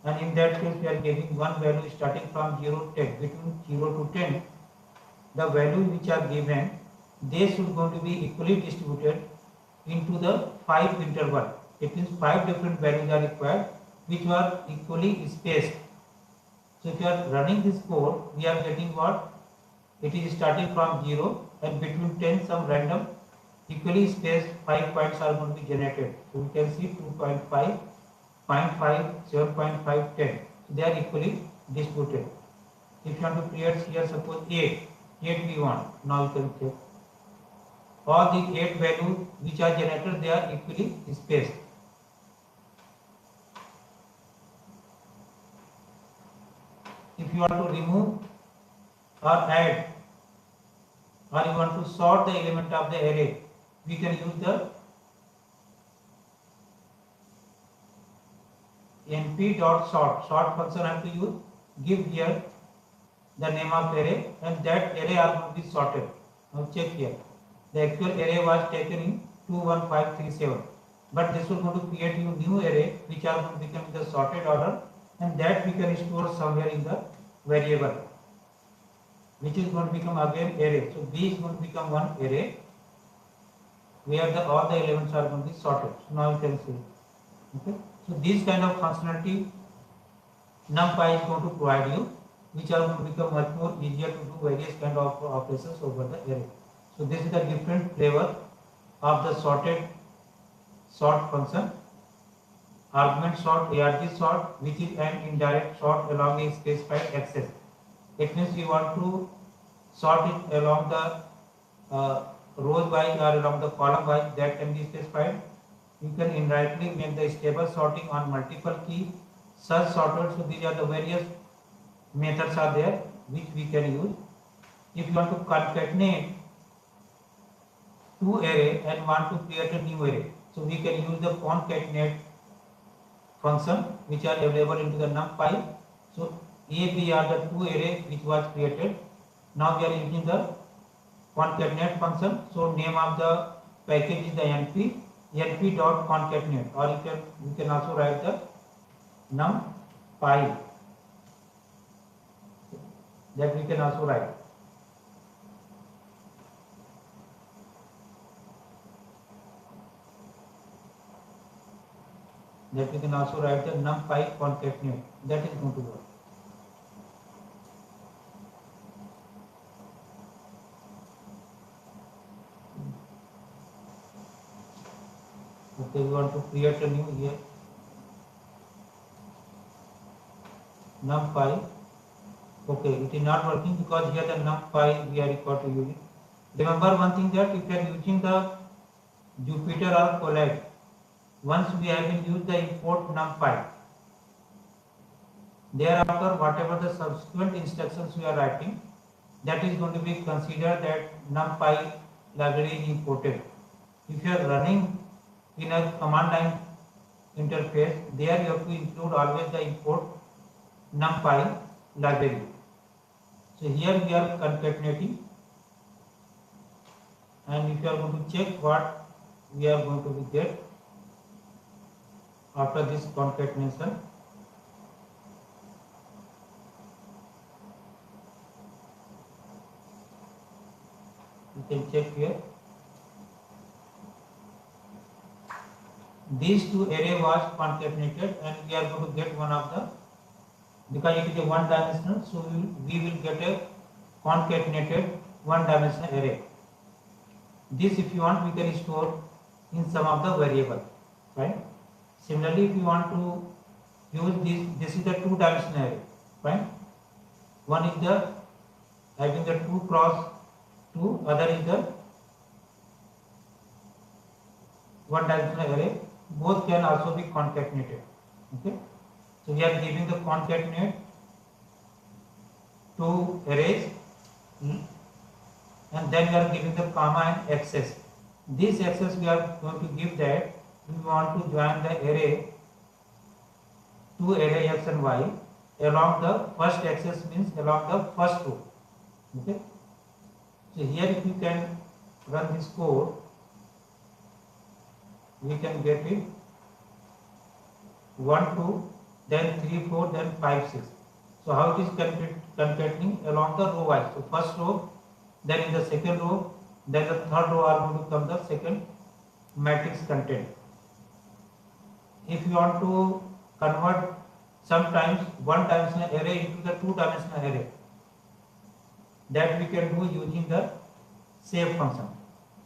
and in that case we are giving one value starting from 0 to 10. Between 0 to 10, the values which are given, they should going to be equally distributed into the 5 interval. It means 5 different values are required which are equally spaced. So if you are running this code, we are getting what? It is starting from 0 and between 10 some random equally spaced 5 points are going to be generated. So we can see 2.5 0.5, 7.5, 10. So they are equally distributed. If you want to create here suppose 8 we want. Now you can check. All the 8 values which are generated, they are equally spaced. If you want to remove or add, or you want to sort the element of the array, we can use the np.sort. Sort function I have to use. Give here the name of array, and that array are going to be sorted. Now check here. The actual array was taken in 21537, but this will going to create a new array which are going to become in the sorted order, and that we can store somewhere in the variable, which is going to become again array. So B is going to become one array where all the elements are going to be sorted. So now you can see. Okay. So this kind of functionality NumPy is going to provide you, which are going to become much more easier to do various kind of operations over the array. So this is the different flavor of the sort function. Argument sort, ARG sort, which is an indirect sort along a specified axis. It means you want to sort it along the rows wise or along the column wise, that can be specified. You can indirectly make the stable sorting on multiple key, search sorted. So these are the various methods are there which we can use. If you want to concatenate two array and want to create a new array, so we can use the concatenate function which are available into the NumPy. So A, B are the two array which was created. Now we are using the concatenate function. So name of the package is the np.concatenate, or you can also write the NumPy. That we can also write. That we can also write the NumPy concatenate. That is going to work. Okay, we want to create a new here. NumPy. Okay, it is not working because here the NumPy we are required to use it. Remember one thing, that if you are using the Jupyter or Colab, once we have been used the import NumPy, thereafter whatever the subsequent instructions we are writing, that is going to be considered that NumPy library is imported. If you are running in a command line interface, there you have to include always the import NumPy library. So here we are concatenating, and if you are going to check what we are going to get after this concatenation, you can check here. These two array was concatenated, and we are going to get one of the, because it is a one dimensional, so we will get a concatenated one dimensional array. This, if you want, we can store in some of the variable, right? Similarly, if you want to use this is the two dimensional array, right? One is the having the 2 cross 2, other is the one dimensional array. Both can also be concatenated. Okay, so we are giving the concatenate two arrays, and then we are giving the comma and access. This access we are going to give that we want to join the array, two array x and y along the first axis, means along the first row. Okay, so here if you can run this code, we can get it 1 2, then 3 4, then 5 6. So how it is concatenating along the row wise. So first row, then in the second row, then the third row are going to come the second matrix content. If you want to convert sometimes one dimensional array into the two dimensional array, that we can do using the save function.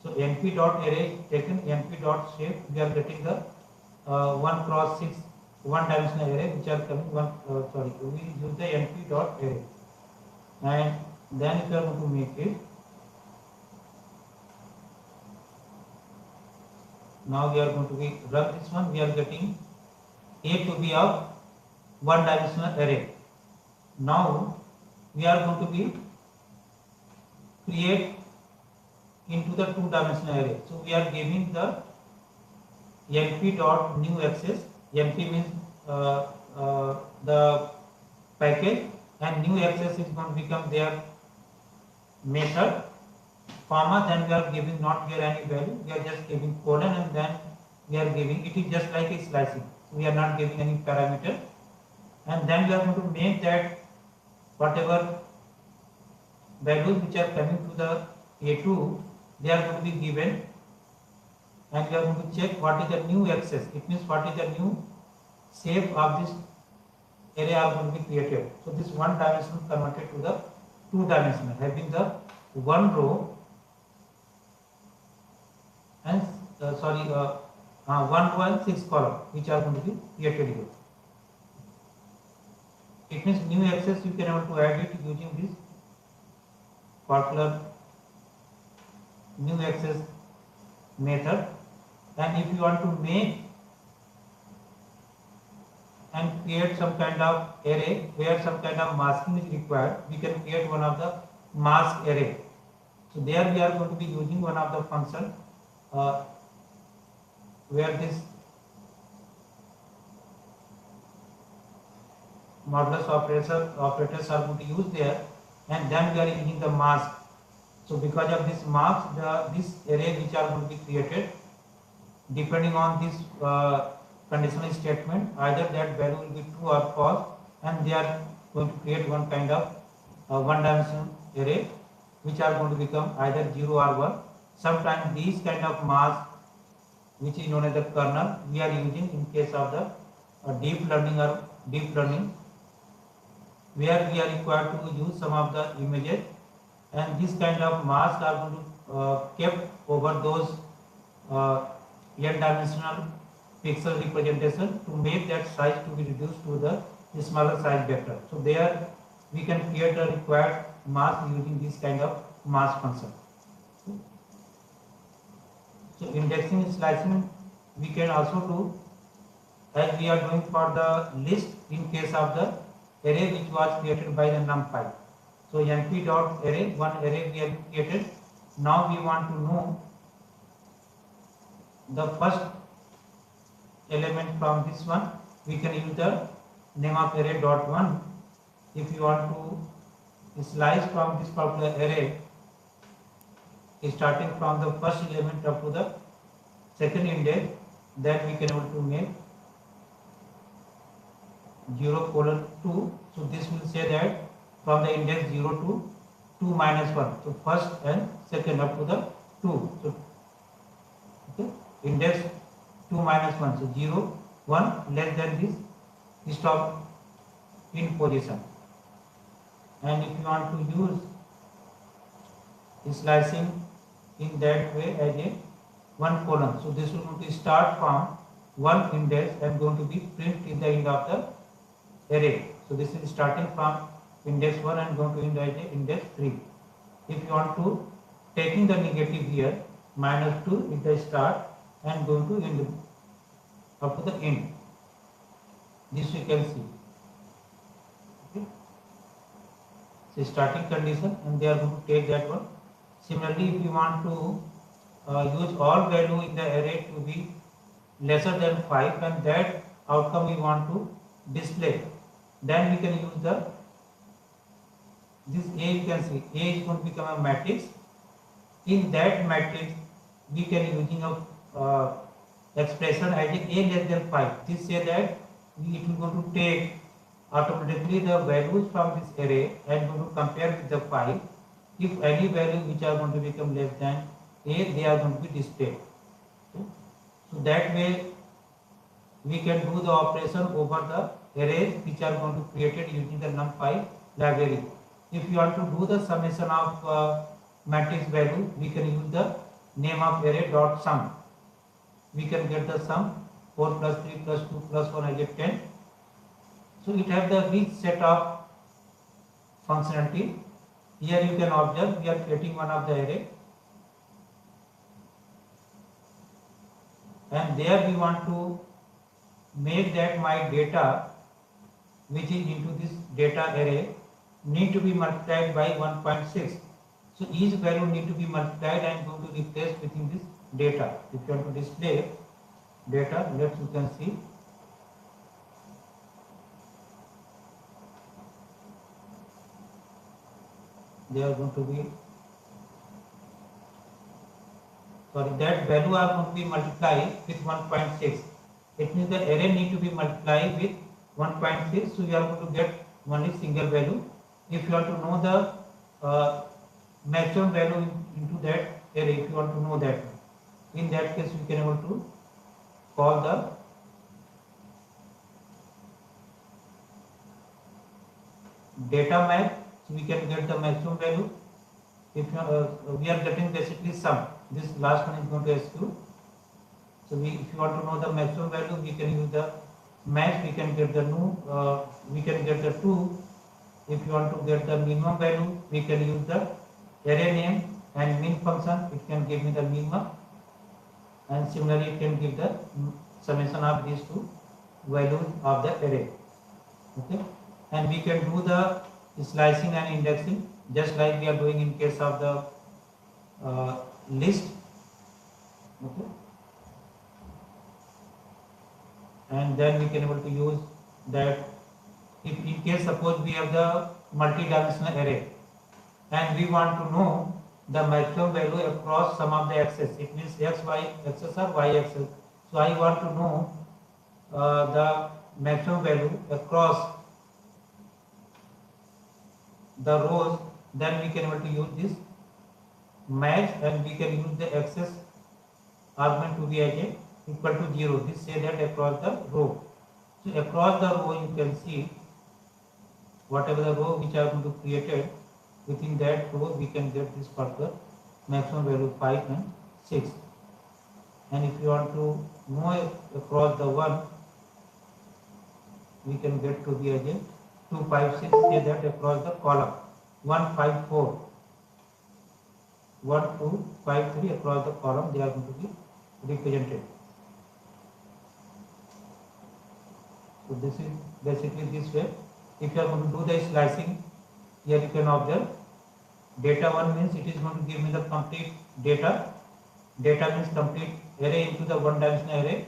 So np.array is taken, np.shape, we are getting the 1 cross 6 one dimensional array which are coming we use the np dot array, and then if you are going to make it, now we are going to be run this one, we are getting a to be of one dimensional array. Now we are going to be create into the two dimensional array. So we are giving the np dot new access. np means the package, and new access is going to become their method, comma, then we are giving not here any value, we are just giving colon, and then we are giving, it is just like a slicing, we are not giving any parameter, and then we are going to make that whatever values which are coming to the a2, they are going to be given, and we are going to check what is the new access. It means what is the new shape of this array are going to be created. So this one dimensional converted to the two dimensional, having the one row and one row and 6 column which are going to be created here. It means new access you can able to add it using this particular new access method, and if you want to make and create some kind of array where some kind of masking is required, we can create one of the mask array. So there we are going to be using one of the function where this modulus operators are going to use there, and then we are using the mask. So because of this mask, this array which are going to be created, depending on this conditional statement, either that value will be true or false, and they are going to create one kind of one dimensional array which are going to become either 0 or 1. Sometimes these kind of mask, which is known as the kernel, we are using in case of the deep learning, where we are required to use some of the images, and this kind of masks are going to kept over those n dimensional pixel representation to make that size to be reduced to the smaller size vector. So there we can create the required mask using this kind of mask function. So indexing and slicing we can also do, as we are doing for the list in case of the array which was created by the numpy. So np dot array, one array we have created. Now we want to know the first element from this one. We can use the name of array dot one. If you want to slice from this particular array, starting from the first element up to the second index, then we can able to make 0:2. So this will say that from the index 0 to 2 minus 1. So first and second up to the 2. So okay, index 2 minus 1. So 0, 1 less than this, stop in position. And if you want to use slicing in that way as a one column, so this will going to start from one index and going to be print in the end of the array. So this is starting from index 1 and going to end as a index 3. If you want to taking the negative here, -2 is the start and going to end up to the end. This you can see. Okay. So starting condition, and they are going to take that one. Similarly, if you want to use all value in the array to be lesser than 5, and that outcome we want to display, then we can use this A. You can see A is going to become a matrix. In that matrix, we can using a expression as A less than 5. This say that it will going to take automatically the values from this array and going to compare with the 5. If any value which are going to become less than A, they are going to be displayed. Okay. So that way we can do the operation over the arrays which are going to be created using the numpy library. If you want to do the summation of matrix value, we can use the name of array dot sum. We can get the sum 4 plus 3 plus 2 plus 1 I get 10. So it has the rich set of functionality. Here you can observe we are creating one of the array, and there we want to make that my data which is into this data array need to be multiplied by 1.6. So each value need to be multiplied and going to replace within this data. If you want to display data, let's you can see they are going to be that value are going to be multiplied with 1.6. It means the array need to be multiplied with 1.6. So we are going to get only single value. If you want to know the maximum value into that array, if you want to know that, in that case we can able to call the data max. So we can get the maximum value. If we are getting basically sum, this last one is going to execute. So if you want to know the maximum value, we can use the max. We can get the new. We can get the 2. If you want to get the minimum value, we can use the array name and min function. It can give me the minimum, and similarly it can give the summation of these two values of the array. Okay, and we can do the slicing and indexing just like we are doing in case of the list. Okay, and then we can able to use that if in case suppose we have the multi-dimensional array and we want to know the maximum value across some of the axes. It means x, y axis or y axis. So I want to know the maximum value across the rows. Then we can able to use this match, and we can use the axis argument to be as a equal to 0. This say that across the row. So across the row you can see whatever the row which are going to created, within that row we can get this particular maximum value 5 and 6. And if you want to know across the one, we can get to be as a 2, 5, 6. Say that across the column 1, 5, 4, 1, 2, 5, 3 across the column they are going to be represented. So this is basically this way. If you are going to do the slicing, here you can observe data 1 means it is going to give me the complete data. Data means complete array into the one dimensional array,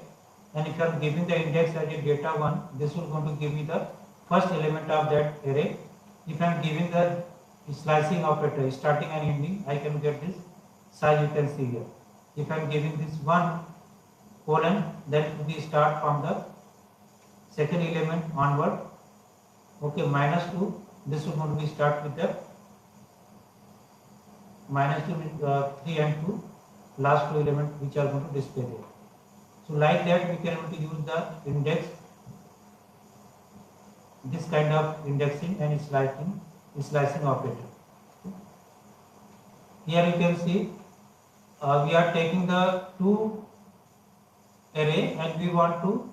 and if you are giving the index as a data 1, this will going to give me the first element of that array. If I am giving the slicing operator starting and ending, I can get this size you can see here. If I am giving this 1 colon, then we start from the second element onward. Okay, minus 2, this will going to be start with the minus 2, 3 and 2, last two elements which are going to display there. So like that we can able to use the index, this kind of indexing and slicing operator. Here you can see we are taking the two array and we want to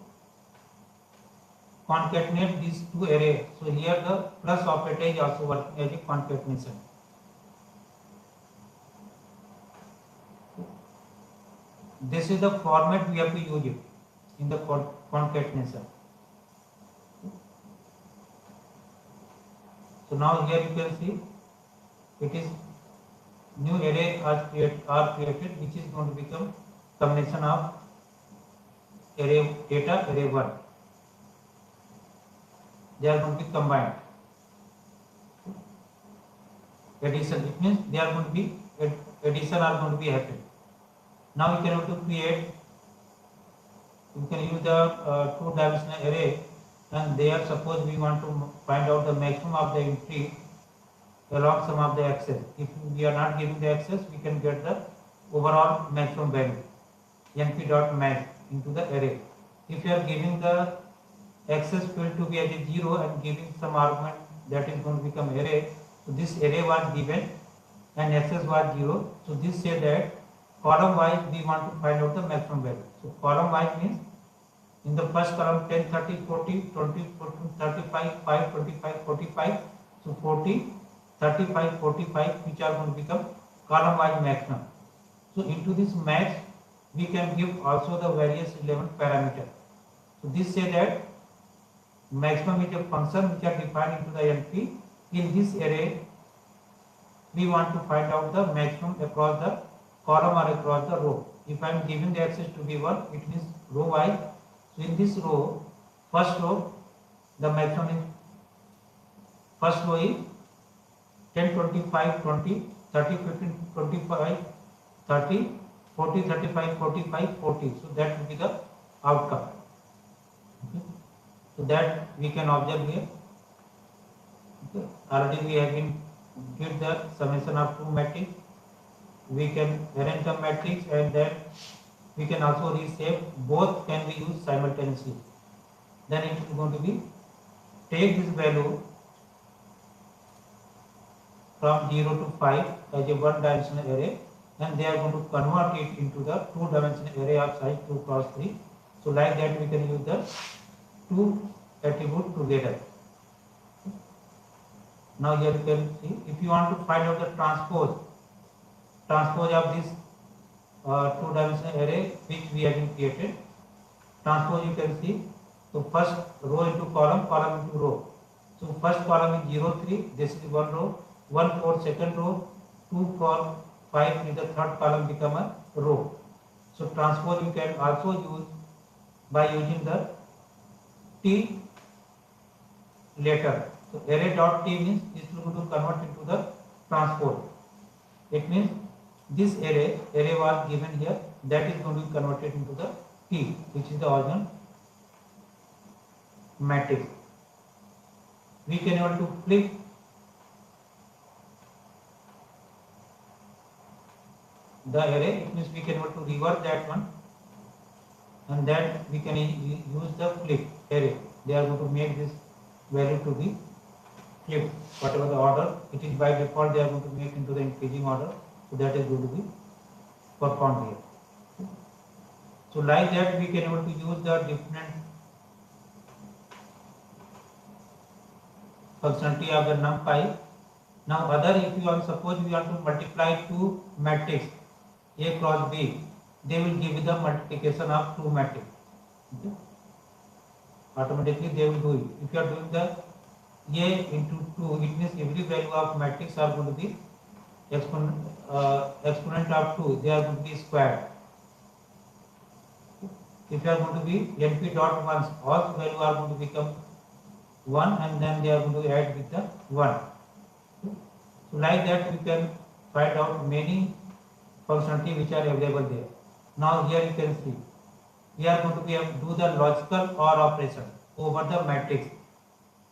concatenate these two arrays. So here the plus operator is also working as a concatenation. This is the format we have to use it in the concatenation. So now here you can see it is new array are created which is going to become combination of array data, array 1. They are going to be combined. Addition, it means they are going to be addition are going to be happening. Now you can able to create, you can use the two-dimensional array, and there suppose we want to find out the maximum of the entry along some of the axes. If we are not giving the axis, we can get the overall maximum value np.max into the array. If you are giving the axis field to be as a 0 and giving some argument that is going to become array, so this array was given and axis was 0. So this say that column wise we want to find out the maximum value. So column wise means In the first column 10, 30, 40, 20, 35, 5, 25, 45. So 40, 35, 45, which are going to become column wise maximum. So into this max we can give also the various relevant parameters. So this say that maximum is a function which are defined into the NP. In this array we want to find out the maximum across the column or across the row. If I am giving the access to B1, it means row wise. So in this row, first row, the maximum is, first row is 10, 25, 20, 30, 15, 25, 30, 40, 35, 45, 40. So that will be the outcome. Okay. So that we can observe here. Okay. Already we have been give the summation of two matrix. We can arrange the matrix and then we can also reshape. Both can be used simultaneously. Then it is going to be take this value from 0 to 5 as a one-dimensional array, and they are going to convert it into the two-dimensional array of size 2 cross 3. So like that we can use the two attributes together. Now here you can see, if you want to find out the transpose of this two-dimensional array which we have been created, transpose you can see. So first row into column, column into row. So first column is 0, 3, this is one row, 1, 4 second row, 2, 4, 5 in the third column become a row. So transpose you can also use by using the T later. So array dot T means this will going to convert into the transpose. It means this array was given here, that is going to be converted into the T, which is the original matrix. We can able to flip the array. It means we can able to reverse that one, and then we can use the flip array. They are going to make this value to be flipped, whatever the order it is by default they are going to make into the increasing order. So that is going to be performed here. So like that we can able to use the different functionality of the numpy. Now other, if you want, suppose we want to multiply two matrix A cross B, they will give you the multiplication of two matrix. Okay. Automatically they will do it. If you are doing the A into 2, it means every value of matrix are going to be exponent of 2, they are going to be squared. If you are going to be np dot 1, all value are going to become 1 and then they are going to add with the 1. So like that we can find out many functionality which are available there. Now here you can see we are going to be able to do the logical OR operation over the matrix,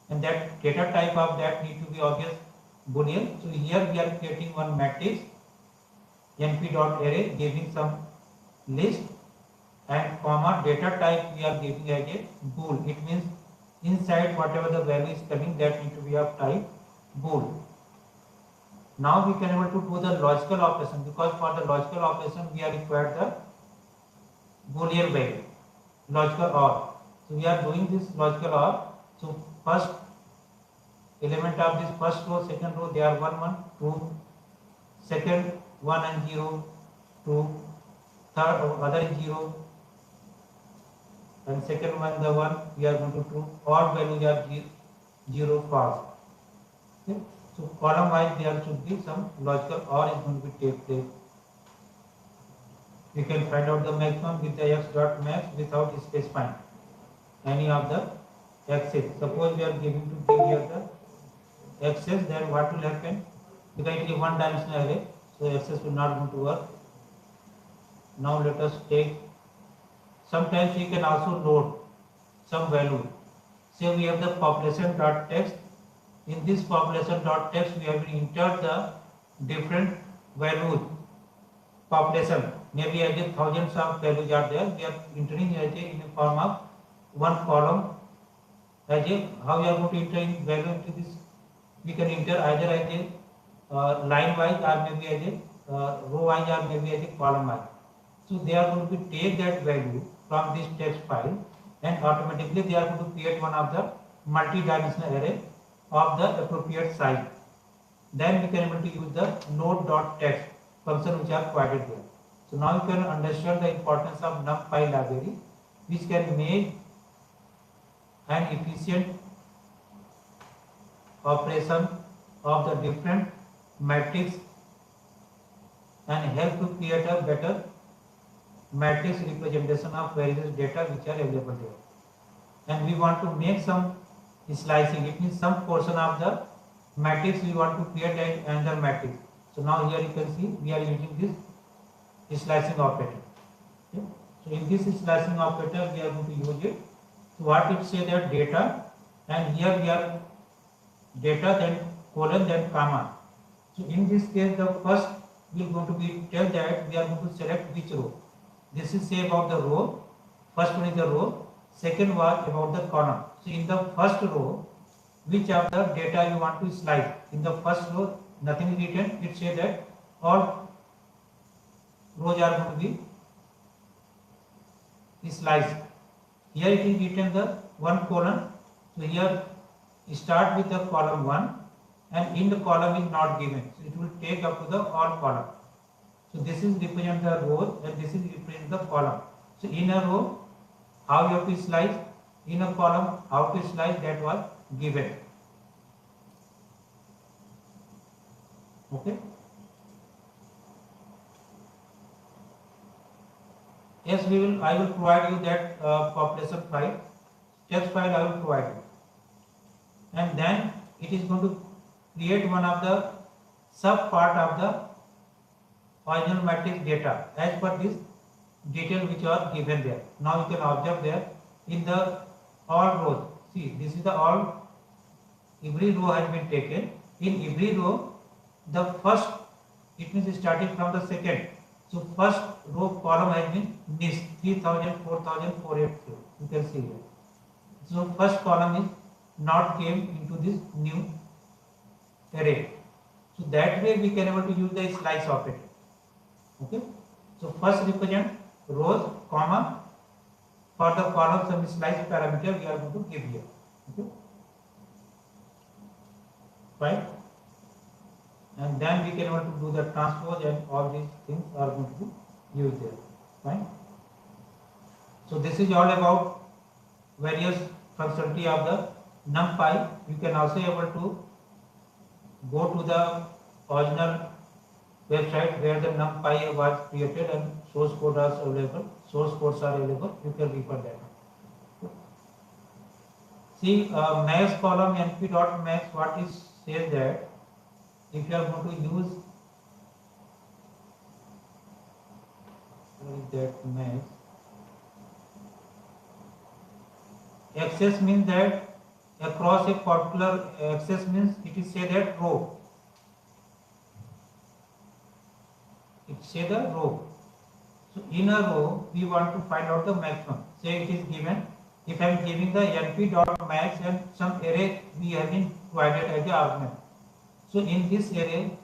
and that data type of that need to be obvious Boolean. So here we are creating one matrix np dot array giving some list and comma data type we are giving as a bool. It means inside whatever the value is coming, that need to be of type bool. Now we can able to do the logical operation, because for the logical operation we are required the Boolean value, logical OR. So we are doing this logical OR. So first element of this first row, second row, they are 1, 1, 2, second 1 and 0, 2, third other is 0, and second one the 1 we are going to do, odd values are 0, false. Okay. So column wise there should be some logical OR is going to be take place. We can find out the maximum with the x dot max without specifying any of the x's. Suppose we are giving to give here the x's, then what will happen? Because it is one dimensional array, so x's will not going to work. Now let us take, sometimes we can also load some value. Say we have the population dot text. In this population dot text we have entered the different values. Population maybe as a thousands of values are there. We are entering as a in a form of one column. As a how we are going to enter in value into this? We can enter either as a line wise or maybe as a row wise or maybe as a column wise. So they are going to take that value from this text file and automatically they are going to create one of the multi-dimensional array of the appropriate size. Then we can able to use the node.text function which are provided there. So now you can understand the importance of NumPy library, which can make an efficient operation of the different matrix and help to create a better matrix representation of various data which are available there. And we want to make some slicing, it means some portion of the matrix we want to create another matrix. So now here you can see we are using this slicing operator. Okay. So in this slicing operator we are going to use it. So what it say that data, and here we are data, then colon, then comma. So in this case the first we are going to be tell that we are going to select which row. This is say about the row. First one is the row. Second was about the column. So in the first row, which of the data you want to slice? In the first row, nothing is written. It says that all rows are going to be sliced. Here it is written the one column. So here start with the column 1, and in the column is not given. So it will take up to the all column. So this is represent the row and this is represent the column. So in a row, how you have to slice, in a column, how to slice, that was given. Okay. Yes, I will provide you that population file, text file I will provide you. And then it is going to create one of the sub part of the original matrix data as per this detail which are given there. Now you can observe there in the all rows. See, this is the all, every row has been taken. In every row, the first, it means starting from the second. So first row column has been missed, 3000, 4000, 482. You can see here. So first column is not came into this new array. So that way we can able to use the slice operator. Okay. So first represent rows, comma, for the column some slice parameter we are going to give here. Okay. Right. And then we can able to do the transpose, and all these things are going to be used there. Fine. So this is all about various functionality of the NumPy. You can also able to go to the original website where the NumPy was created and source code is available. Source codes are available. You can refer that. See, max column np.max, what is says that if you are going to use that max, access means that across a particular access means it is say that row. It say the row. So in a row we want to find out the maximum. Say it is given. If I am giving the np.max and some array we have been provided as the argument. So in this array,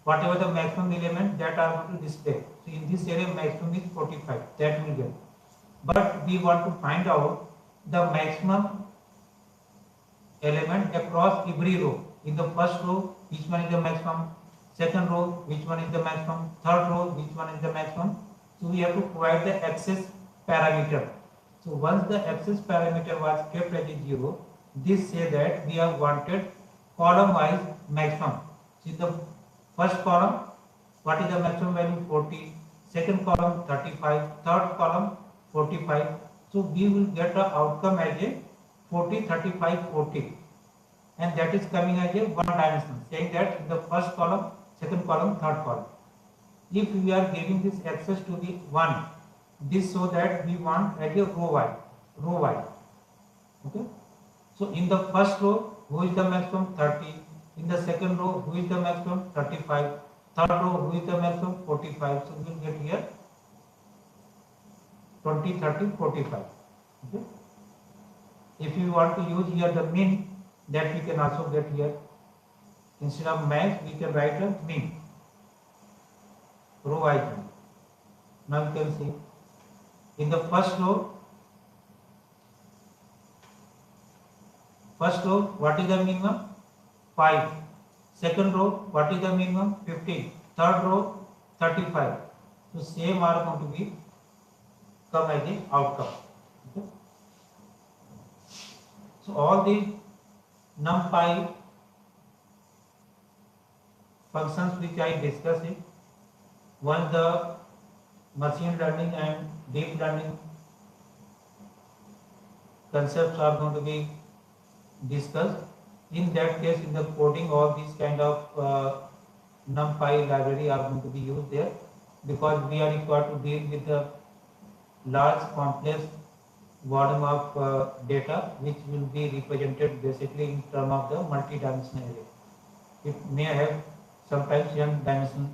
whatever the maximum element that are going to display. So in this array maximum is 45. That will get. But we want to find out the maximum element across every row. In the first row, which one is the maximum? Second row, which one is the maximum? Third row, which one is the maximum? So we have to provide the access parameter. So once the access parameter was kept as a 0, this say that we have wanted column wise maximum. See the first column, what is the maximum value? 40. Second column 35. Third column 45. So we will get the outcome as a 40, 35, 40. And that is coming as a one dimension, saying that in the first column, second column, third column. If we are giving this access to the 1, this so that we want as a row wide. Okay. So in the first row, who is the maximum? 30. In the second row, who is the maximum? 35. Third row, who is the maximum? 45. So we will get here 20, 30, 45. Okay. If you want to use here the min, that we can also get here. Instead of max, we can write a min. Row wise. Now you can see in the first row First row, what is the minimum? 5. Second row, what is the minimum? 15. Third row, 35. So same are going to be come as the outcome. Okay. So all these NumPy functions which I discussed it, once the machine learning and deep learning concepts are going to be discussed, in that case in the coding all these kind of NumPy library are going to be used there, because we are required to deal with the large complex volume of data which will be represented basically in terms of the multi-dimensional array. It may have sometimes n dimensional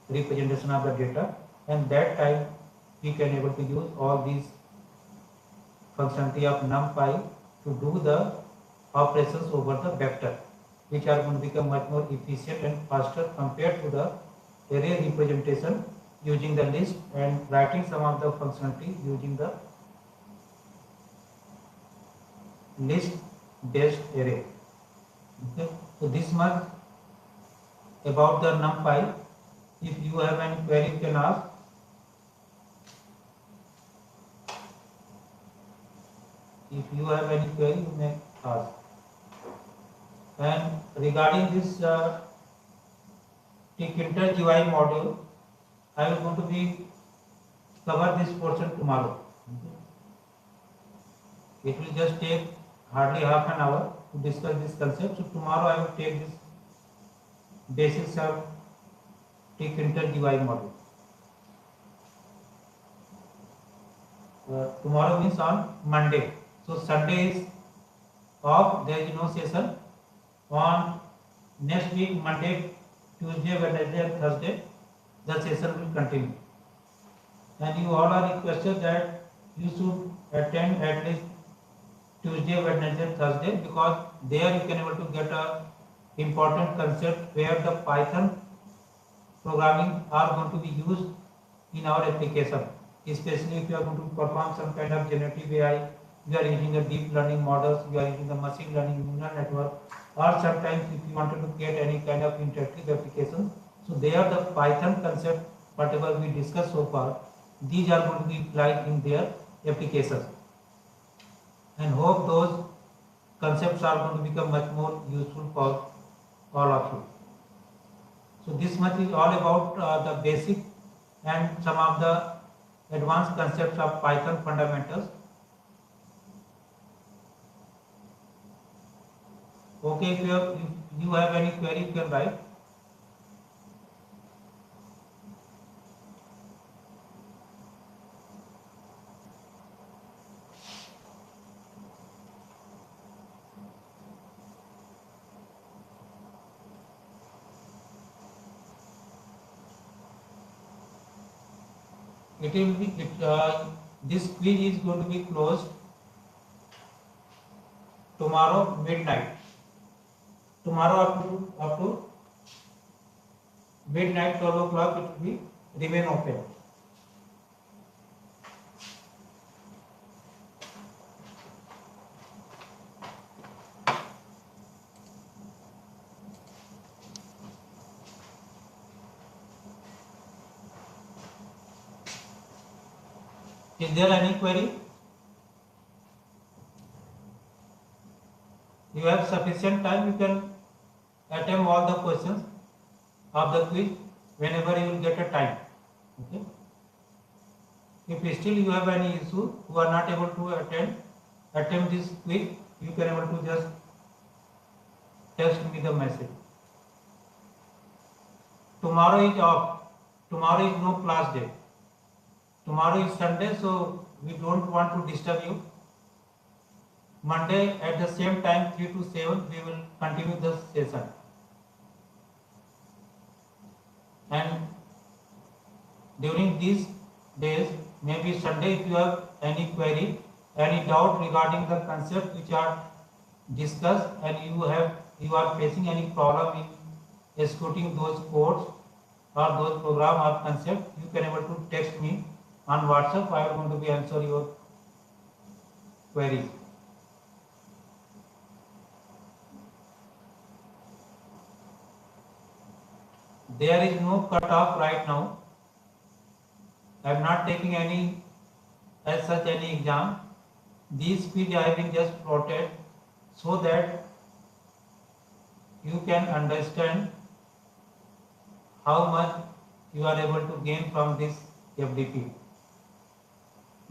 representation of the data, and that time we can able to use all these functionality of NumPy to do the operations over the vector, which are going to become much more efficient and faster compared to the array representation using the list and writing some of the functionality using the list based array. Okay. So this much about the NumPy. If you have any query, you can ask. If you have any query, you may ask. And regarding this Tkinter GUI module, I will going to be cover this portion tomorrow. Okay. It will just take hardly half an hour to discuss this concept. So tomorrow I will take this basics of Tkinter GUI module. Tomorrow means on Monday. So Sunday is off, there is no session. On next week, Monday, Tuesday, Wednesday and Thursday, the session will continue. And you all are requested that you should attend at least Tuesday, Wednesday, Thursday, because there you can able to get a important concept where the Python programming are going to be used in our application. Especially if you are going to perform some kind of generative AI, you are using the deep learning models, you are using the machine learning neural network, or sometimes if you wanted to get any kind of interactive applications. So there the Python concept, whatever we discussed so far, these are going to be applied in their applications. And hope those concepts are going to become much more useful for all of you. So this much is all about the basic and some of the advanced concepts of Python fundamentals. Okay, if you have any query, you can write. It will be this quiz is going to be closed tomorrow midnight. Tomorrow up to midnight 12 o'clock it will be remain open. Is there any query? You have sufficient time, you can attempt all the questions of the quiz whenever you will get a time. Okay. If still you have any issue, who are not able to attempt this quiz, you can able to just text me the message. Tomorrow is off. Tomorrow is no class day. Tomorrow is Sunday, so we don't want to disturb you. Monday at the same time 3 to 7 we will continue the session. And during these days, maybe Sunday, if you have any query, any doubt regarding the concept which are discussed, and you are facing any problem in executing those codes or those program or concept, you can able to text me on WhatsApp. I am going to be answer your queries. there is no cutoff right now. I am not taking any as such any exam. These fields I have been just plotted so that you can understand how much you are able to gain from this FDP.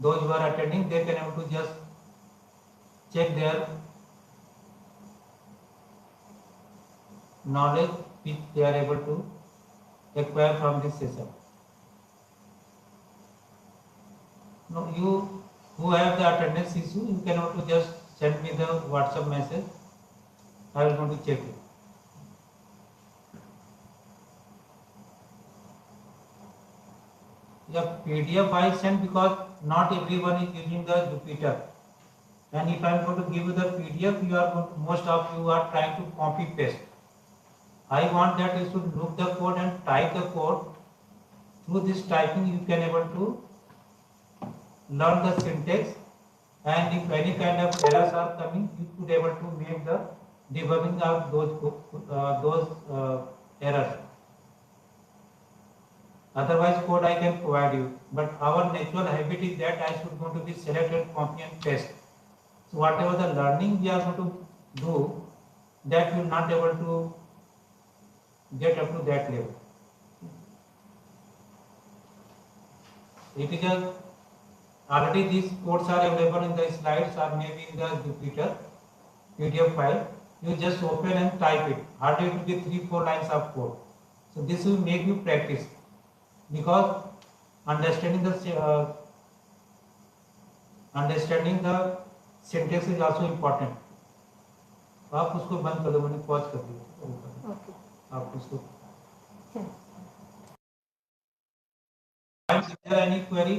Those who are attending, they can able to just check their knowledge which they are able to acquire from this session. Now you who have the attendance issue, you can also just send me the WhatsApp message. I will going to check it. The PDF I sent because not everyone is using the Jupyter. And if I am going to give you the PDF, you are going to, most of you are trying to copy paste. I want that you should look the code and type the code. Through this typing, you can able to learn the syntax, and if any kind of errors are coming, you could able to make the debugging of those errors. Otherwise, code I can provide you, but our natural habit is that I should going to be selected, copy and paste. So whatever the learning we are going to do, that you will not able to get up to that level. It is a already these codes are available in the slides or maybe in the Jupyter PDF file. You just open and type it. Hardly it will be 3-4 lines of code. So this will make you practice, because understanding the syntax is also important. आप उसको बंद कर दो, मैंने pause कर दिया. Okay. आप उसको. Sure. Is there any query?